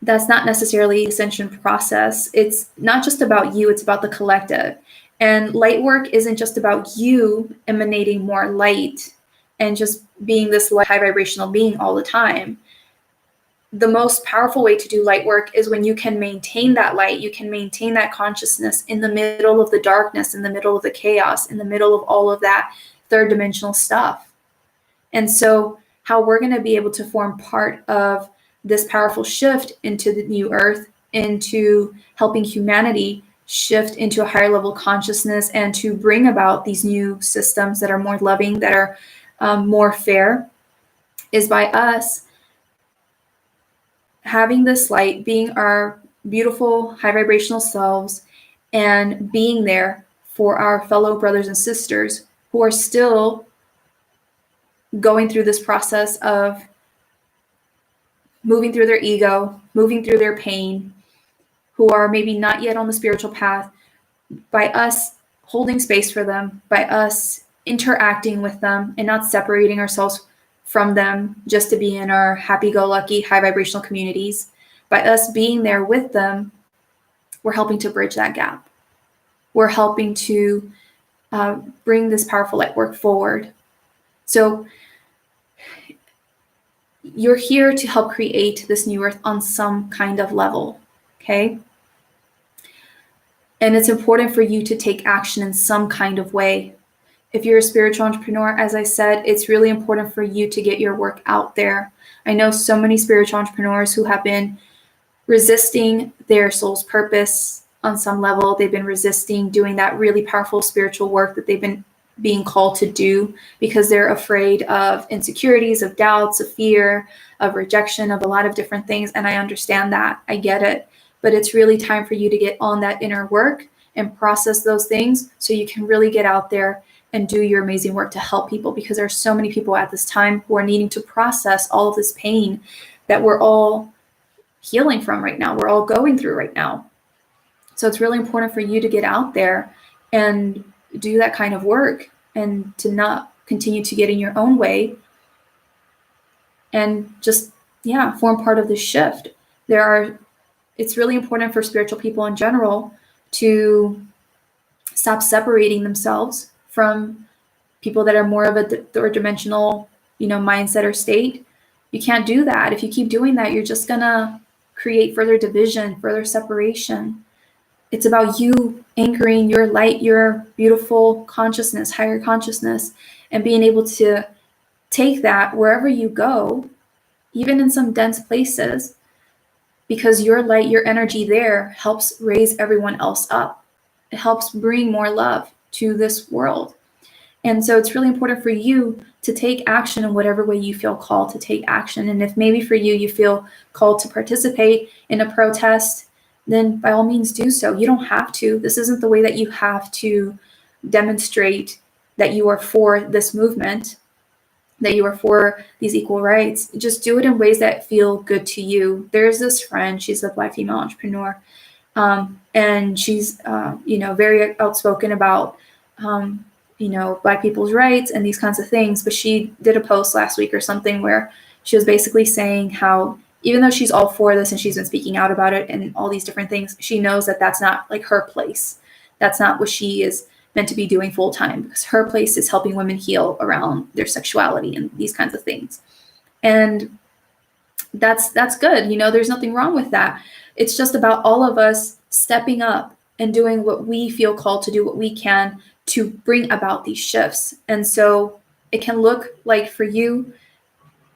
that's not necessarily the ascension process. It's not just about you, it's about the collective. And light work isn't just about you emanating more light and just being this high vibrational being all the time. The most powerful way to do light work is when you can maintain that light, you can maintain that consciousness in the middle of the darkness, in the middle of the chaos, in the middle of all of that third dimensional stuff. And so how we're going to be able to form part of this powerful shift into the new earth, into helping humanity shift into a higher level consciousness and to bring about these new systems that are more loving, that are more fair, is by us having this light, being our beautiful high vibrational selves, and being there for our fellow brothers and sisters who are still going through this process of moving through their ego, moving through their pain, who are maybe not yet on the spiritual path. By us holding space for them, by us interacting with them and not separating ourselves from them just to be in our happy-go-lucky, high vibrational communities, by us being there with them, we're helping to bridge that gap. We're helping to bring this powerful light work forward. So you're here to help create this new earth on some kind of level, okay? And it's important for you to take action in some kind of way. If you're a spiritual entrepreneur, as I said, it's really important for you to get your work out there. I know so many spiritual entrepreneurs who have been resisting their soul's purpose on some level. They've been resisting doing that really powerful spiritual work that they've been being called to do because they're afraid of insecurities, of doubts, of fear, of rejection, of a lot of different things. And I understand that. I get it. But it's really time for you to get on that inner work and process those things so you can really get out there and do your amazing work to help people, because there are so many people at this time who are needing to process all of this pain that we're all healing from right now. We're all going through right now. So it's really important for you to get out there and do that kind of work and to not continue to get in your own way and just, form part of this shift. It's really important for spiritual people in general to stop separating themselves from people that are more of a third dimensional, mindset or state. You can't do that. If you keep doing that, you're just gonna create further division, further separation. It's about you anchoring your light, your beautiful consciousness, higher consciousness, and being able to take that wherever you go, even in some dense places, because your light, your energy there helps raise everyone else up. It helps bring more love to this world. And so it's really important for you to take action in whatever way you feel called to take action. And if maybe for you, you feel called to participate in a protest, then by all means do so. You don't have to. This isn't the way that you have to demonstrate that you are for this movement, that you are for these equal rights. Just do it in ways that feel good to you. There's this friend, she's a Black female entrepreneur, and she's, very outspoken about, Black people's rights and these kinds of things. But she did a post last week or something where she was basically saying how, even though she's all for this and she's been speaking out about it and all these different things, she knows that that's not like her place. That's not what she is meant to be doing full time, because her place is helping women heal around their sexuality and these kinds of things. And that's good. There's nothing wrong with that. It's just about all of us stepping up and doing what we feel called to do, what we can to bring about these shifts. And so it can look like, for you,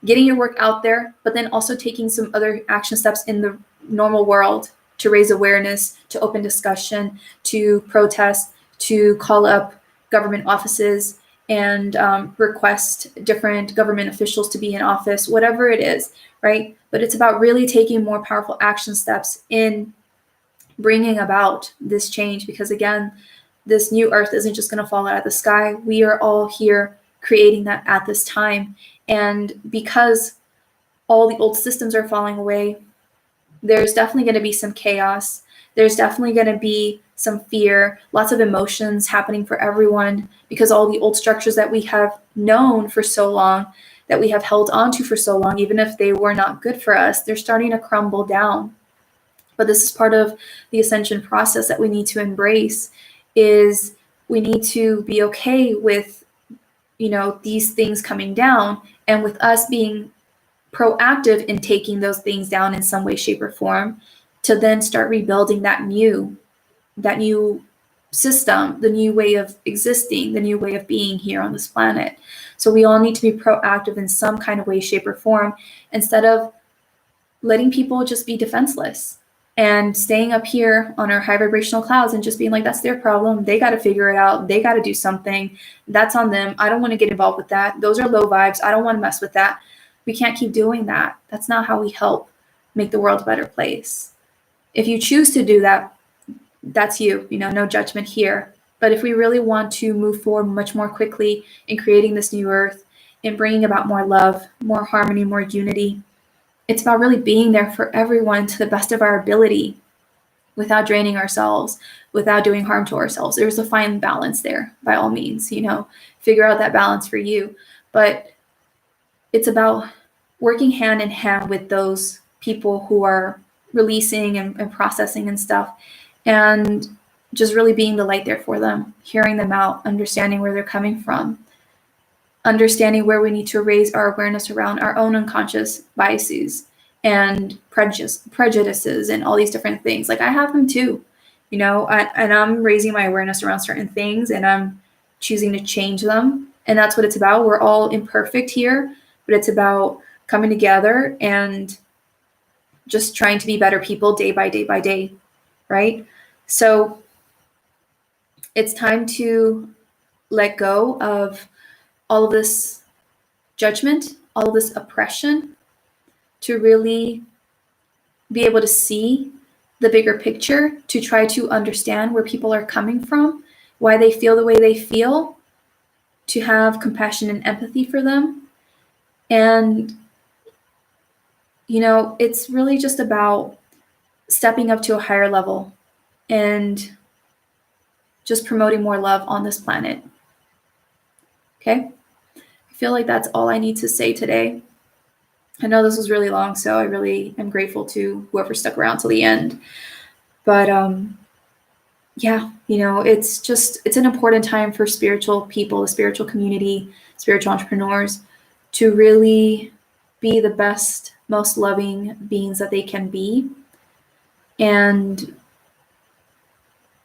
getting your work out there, but then also taking some other action steps in the normal world to raise awareness, to open discussion, to protest, to call up government offices and request different government officials to be in office, whatever it is, right? But it's about really taking more powerful action steps in bringing about this change, because again, this new earth isn't just going to fall out of the sky. We are all here creating that at this time. And because all the old systems are falling away, there's definitely going to be some chaos. There's definitely going to be some fear, lots of emotions happening for everyone, because all the old structures that we have known for so long, that we have held onto for so long, even if they were not good for us, they're starting to crumble down. But this is part of the ascension process that we need to embrace, is we need to be okay with, these things coming down, and with us being proactive in taking those things down in some way, shape, or form, to then start rebuilding that new system, the new way of existing, the new way of being here on this planet. So we all need to be proactive in some kind of way, shape, or form, instead of letting people just be defenseless and staying up here on our high vibrational clouds and just being like, that's their problem. They got to figure it out. They got to do something. That's on them. I don't want to get involved with that. Those are low vibes. I don't want to mess with that. We can't keep doing that. That's not how we help make the world a better place. If you choose to do that, that's you, no judgment here. But if we really want to move forward much more quickly in creating this new earth, in bringing about more love, more harmony, more unity, it's about really being there for everyone to the best of our ability, without draining ourselves, without doing harm to ourselves. There's a fine balance there, by all means, figure out that balance for you. But it's about working hand in hand with those people who are releasing and processing and stuff, and just really being the light there for them, hearing them out, understanding where they're coming from, understanding where we need to raise our awareness around our own unconscious biases and prejudices and all these different things. Like, I have them too, and I'm raising my awareness around certain things, and I'm choosing to change them. And that's what it's about. We're all imperfect here, but it's about coming together and just trying to be better people day by day by day, right? So it's time to let go of all of this judgment, all of this oppression, to really be able to see the bigger picture, to try to understand where people are coming from, why they feel the way they feel, to have compassion and empathy for them. And, it's really just about stepping up to a higher level and just promoting more love on this planet. Okay? I feel like that's all I need to say today. I know this was really long, so I really am grateful to whoever stuck around till the end. But it's an important time for spiritual people, the spiritual community, spiritual entrepreneurs, to really be the best, most loving beings that they can be, and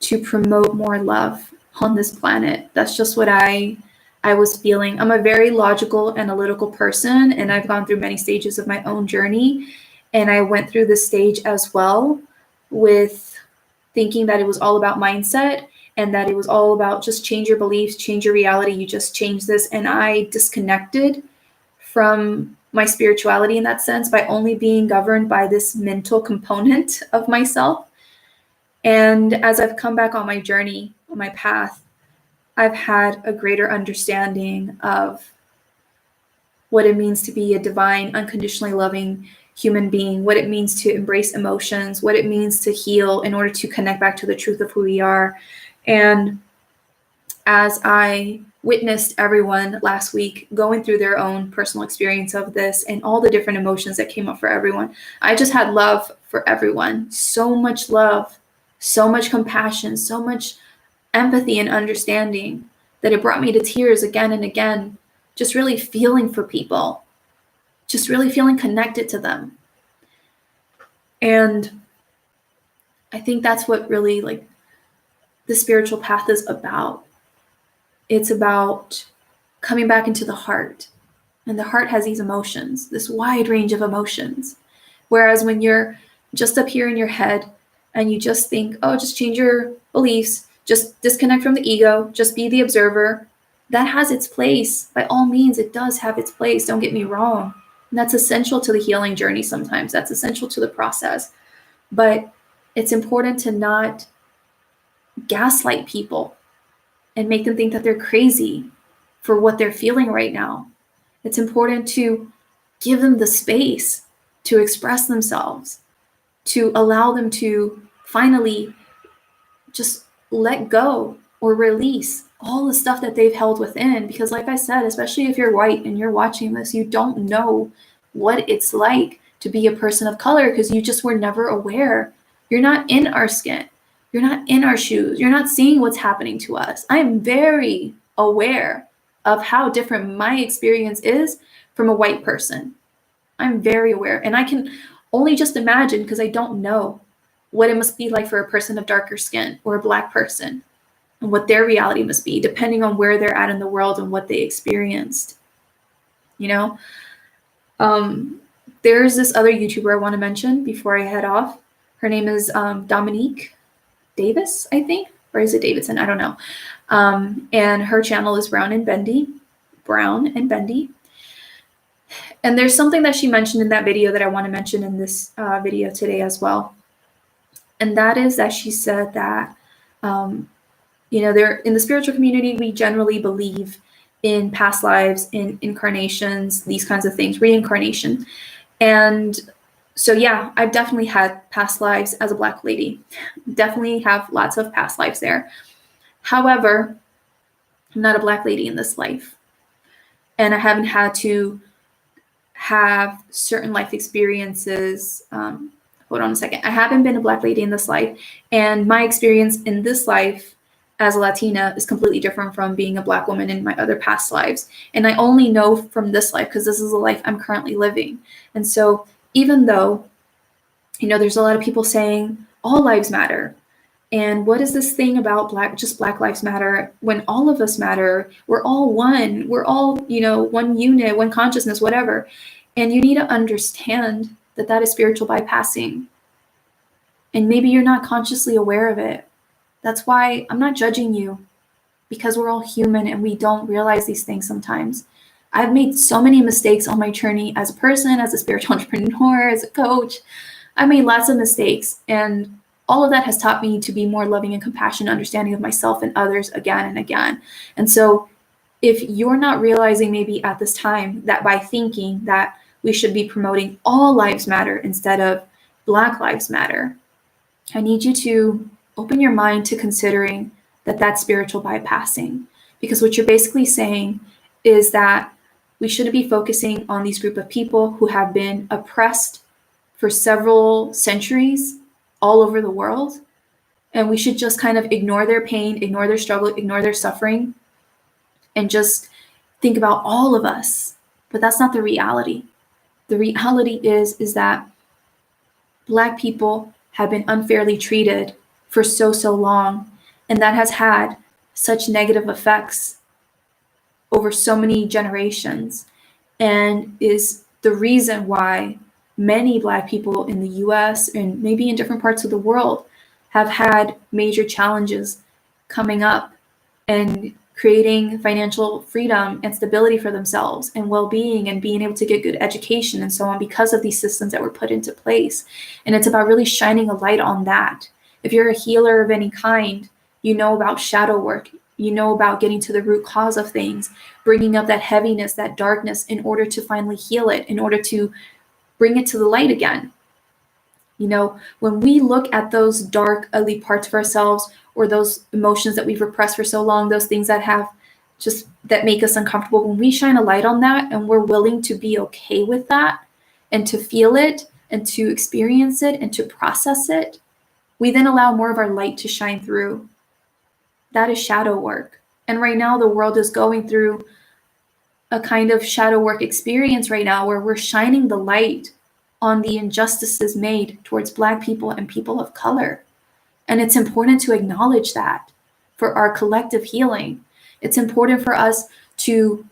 to promote more love on this planet. That's just what I was feeling. I'm a very logical, analytical person, and I've gone through many stages of my own journey. And I went through this stage as well with thinking that it was all about mindset and that it was all about just change your beliefs, change your reality, you just change this. And I disconnected from my spirituality in that sense by only being governed by this mental component of myself. And as I've come back on my journey, on my path, I've had a greater understanding of what it means to be a divine, unconditionally loving human being, what it means to embrace emotions, what it means to heal in order to connect back to the truth of who we are. And as I witnessed everyone last week going through their own personal experience of this and all the different emotions that came up for everyone, I just had love for everyone. So much love, so much compassion, so much empathy and understanding that it brought me to tears again and again, just really feeling for people, just really feeling connected to them. And I think that's what really like the spiritual path is about. It's about coming back into the heart. And the heart has these emotions, this wide range of emotions. Whereas when you're just up here in your head and you just think, oh, just change your beliefs, just disconnect from the ego, just be the observer, that has its place. By all means, it does have its place. Don't get me wrong. And that's essential to the healing journey sometimes. That's essential to the process. But it's important to not gaslight people and make them think that they're crazy for what they're feeling right now. It's important to give them the space to express themselves, to allow them to finally just let go or release all the stuff that they've held within. Because like I said, especially if you're white and you're watching this, you don't know what it's like to be a person of color because you just were never aware. You're not in our skin. You're not in our shoes. You're not seeing what's happening to us. I am very aware of how different my experience is from a white person. I'm very aware. And I can only just imagine, because I don't know, what it must be like for a person of darker skin or a Black person and what their reality must be, depending on where they're at in the world and what they experienced. You know? There's this other YouTuber I want to mention before I head off. Her name is Dominique Davis, I think, or is it Davidson? I don't know. And her channel is Brown and Bendy. And there's something that she mentioned in that video that I want to mention in this video today as well. And that is that she said that, there in the spiritual community, we generally believe in past lives, in incarnations, these kinds of things, reincarnation. And so, yeah, I've definitely had past lives as a Black lady. Definitely have lots of past lives there. However, I'm not a Black lady in this life. And I haven't had to have certain life experiences. Hold on a second. I haven't been a Black lady in this life. And my experience in this life as a Latina is completely different from being a Black woman in my other past lives. And I only know from this life because this is the life I'm currently living. And so even though, there's a lot of people saying all lives matter. And what is this thing about Black lives matter when all of us matter? We're all one. We're all, one unit, one consciousness, whatever. And you need to understand that that is spiritual bypassing. And maybe you're not consciously aware of it. That's why I'm not judging you, because we're all human and we don't realize these things sometimes. I've made so many mistakes on my journey as a person, as a spiritual entrepreneur, as a coach. I've made lots of mistakes, and all of that has taught me to be more loving and compassionate, understanding of myself and others again and again. And so if you're not realizing maybe at this time that by thinking that we should be promoting all lives matter instead of Black lives matter, I need you to open your mind to considering that that's spiritual bypassing. Because what you're basically saying is that we shouldn't be focusing on these group of people who have been oppressed for several centuries all over the world. And we should just kind of ignore their pain, ignore their struggle, ignore their suffering, and just think about all of us But that's not the reality. The reality is that Black people have been unfairly treated for so long, and that has had such negative effects over so many generations, and is the reason why many Black people in the US and maybe in different parts of the world have had major challenges coming up and creating financial freedom and stability for themselves and well-being and being able to get good education and so on because of these systems that were put into place. And it's about really shining a light on that. If you're a healer of any kind, you know about shadow work. You know about getting to the root cause of things, bringing up that heaviness, that darkness in order to finally heal it, in order to bring it to the light again. You know, when we look at those dark, ugly parts of ourselves, or those emotions that we've repressed for so long, those things that that make us uncomfortable, when we shine a light on that and we're willing to be okay with that and to feel it and to experience it and to process it, we then allow more of our light to shine through. That is shadow work. And right now the world is going through a kind of shadow work experience right now where we're shining the light on the injustices made towards Black people and people of color. And it's important to acknowledge that for our collective healing. It's important for us to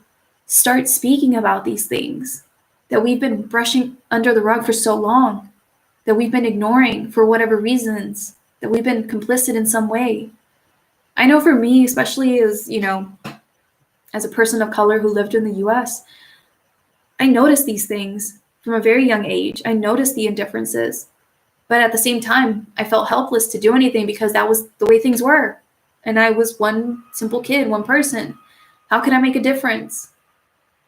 start speaking about these things that we've been brushing under the rug for so long, that we've been ignoring for whatever reasons, that we've been complicit in some way. I know for me, especially as, you know, as a person of color who lived in the US, I noticed these things from a very young age. I noticed the indifferences. But at the same time, I felt helpless to do anything because that was the way things were. And I was one simple kid, one person. How could I make a difference?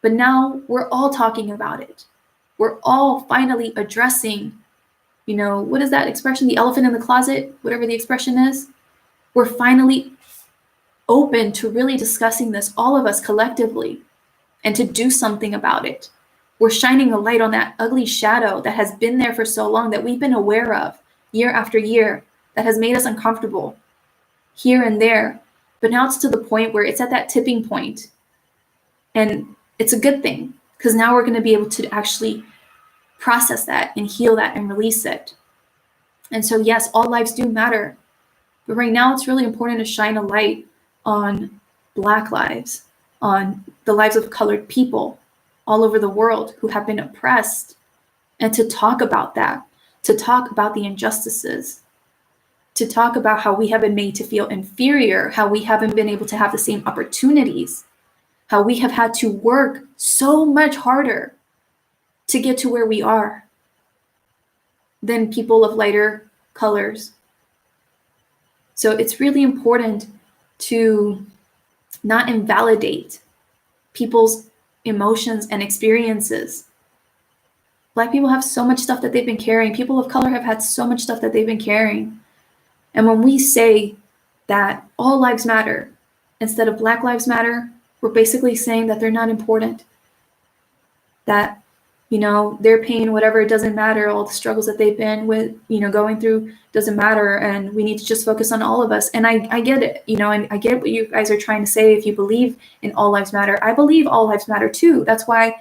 But now we're all talking about it. We're all finally addressing, you know, what is that expression? The elephant in the closet, whatever the expression is. We're finally open to really discussing this, all of us collectively, and to do something about it. We're shining a light on that ugly shadow that has been there for so long, that we've been aware of year after year, that has made us uncomfortable here and there. But now it's to the point where it's at that tipping point. And it's a good thing, because now we're going to be able to actually process that and heal that and release it. And so, yes, all lives do matter. But right now it's really important to shine a light on Black lives, on the lives of colored people all over the world who have been oppressed, and to talk about that, to talk about the injustices, to talk about how we have been made to feel inferior, how we haven't been able to have the same opportunities, how we have had to work so much harder to get to where we are than people of lighter colors. So it's really important to not invalidate people's emotions and experiences. Black people have so much stuff that they've been carrying. People of color have had so much stuff that they've been carrying. And when we say that all lives matter instead of Black lives matter, we're basically saying that they're not important. That, you know, their pain, whatever, it doesn't matter. All the struggles that they've been with, you know, going through doesn't matter. And we need to just focus on all of us. And I get it, you know, and I get what you guys are trying to say. If you believe in all lives matter, I believe all lives matter too. That's why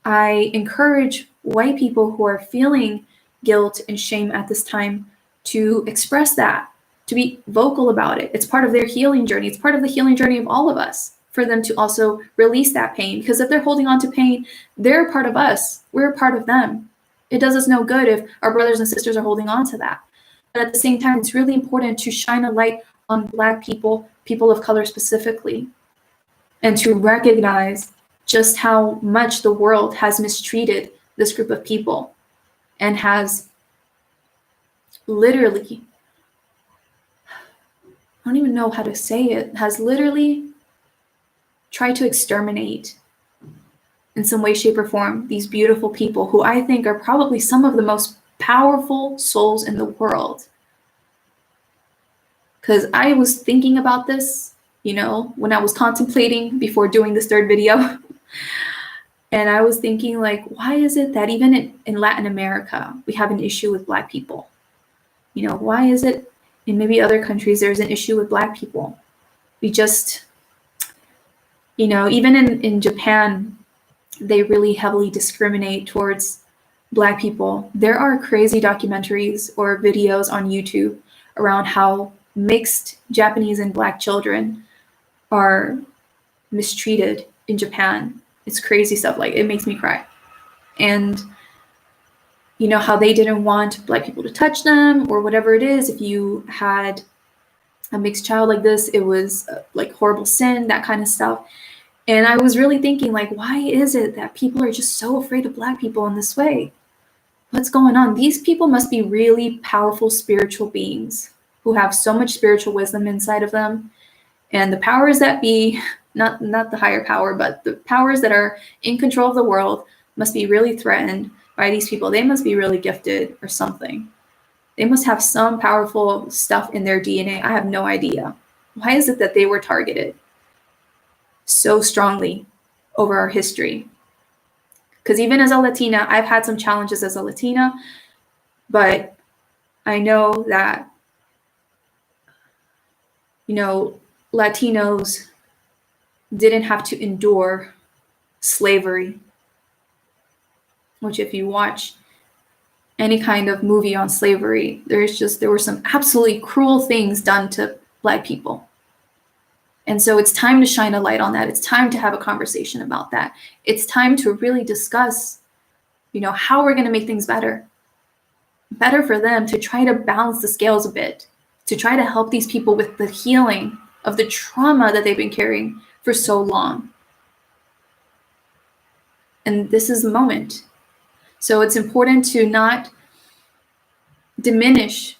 I encourage white people who are feeling guilt and shame at this time to express that, to be vocal about it. It's part of their healing journey. It's part of the healing journey of all of us, for them to also release that pain. Because if they're holding on to pain, they're a part of us. We're a part of them. It does us no good if our brothers and sisters are holding on to that. But at the same time, it's really important to shine a light on Black people, people of color specifically, and to recognize just how much the world has mistreated this group of people and has literally, I don't even know how to say it, has literally tried to exterminate in some way, shape, or form these beautiful people who I think are probably some of the most powerful souls in the world. Because I was thinking about this, you know, when I was contemplating before doing this third video. And I was thinking, like, why is it that even in Latin America, we have an issue with Black people? You know, why is it in maybe other countries there's an issue with Black people? We just, you know, even in Japan, they really heavily discriminate towards Black people. There are crazy documentaries or videos on YouTube around how mixed Japanese and Black children are mistreated in Japan. It's crazy stuff. Like, it makes me cry. And you know how they didn't want Black people to touch them or whatever it is. If you had a mixed child like this, it was like horrible sin, that kind of stuff. And I was really thinking, like, why is it that people are just so afraid of Black people in this way? What's going on? These people must be really powerful spiritual beings who have so much spiritual wisdom inside of them. And the powers that be, not the higher power, but the powers that are in control of the world must be really threatened by these people. They must be really gifted or something. They must have some powerful stuff in their DNA. I have no idea. Why is it that they were targeted so strongly over our history? Because even as a Latina, I've had some challenges as a Latina, but I know that, you know, Latinos didn't have to endure slavery, which if you watch any kind of movie on slavery, there were some absolutely cruel things done to Black people. And so it's time to shine a light on that. It's time to have a conversation about that. It's time to really discuss, you know, how we're going to make things better for them, to try to balance the scales a bit, to try to help these people with the healing of the trauma that they've been carrying for so long. And this is the moment. So it's important to not diminish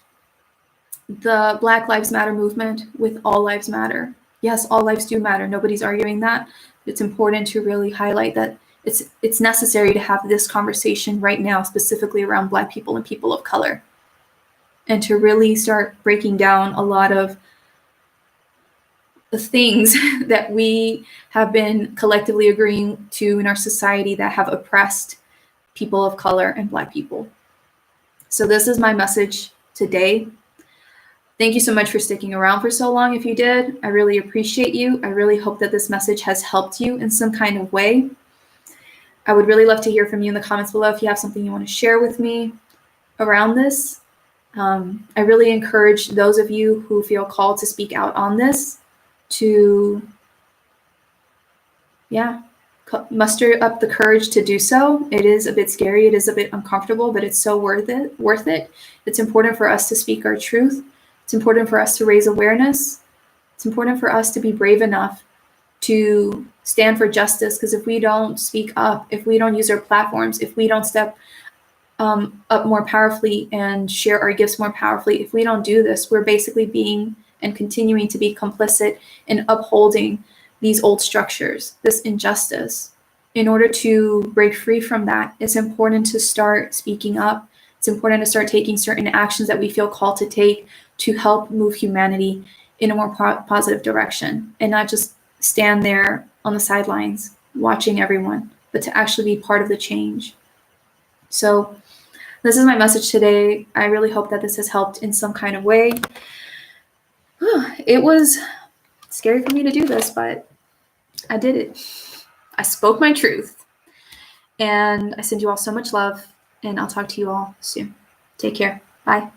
the Black Lives Matter movement with All Lives Matter. Yes, all lives do matter. Nobody's arguing that. It's important to really highlight that it's necessary to have this conversation right now, specifically around Black people and people of color, and to really start breaking down a lot of the things that we have been collectively agreeing to in our society that have oppressed people of color and Black people. So this is my message today. Thank you so much for sticking around for so long. If you did, I really appreciate you. I really hope that this message has helped you in some kind of way. I would really love to hear from you in the comments below if you have something you want to share with me around this. I really encourage those of you who feel called to speak out on this to, muster up the courage to do so. It is a bit scary. It is a bit uncomfortable, but it's so worth it. It's important for us to speak our truth. It's important for us to raise awareness. It's important for us to be brave enough to stand for justice, because if we don't speak up, if we don't use our platforms, if we don't step up more powerfully and share our gifts more powerfully, if we don't do this, we're basically being and continuing to be complicit in upholding these old structures, this injustice. In order to break free from that, it's important to start speaking up. It's important to start taking certain actions that we feel called to take to help move humanity in a more positive direction, and not just stand there on the sidelines watching everyone, but to actually be part of the change. So this is my message today. I really hope that this has helped in some kind of way. It was scary for me to do this, but I did it. I spoke my truth. And I send you all so much love, and I'll talk to you all soon. Take care. Bye.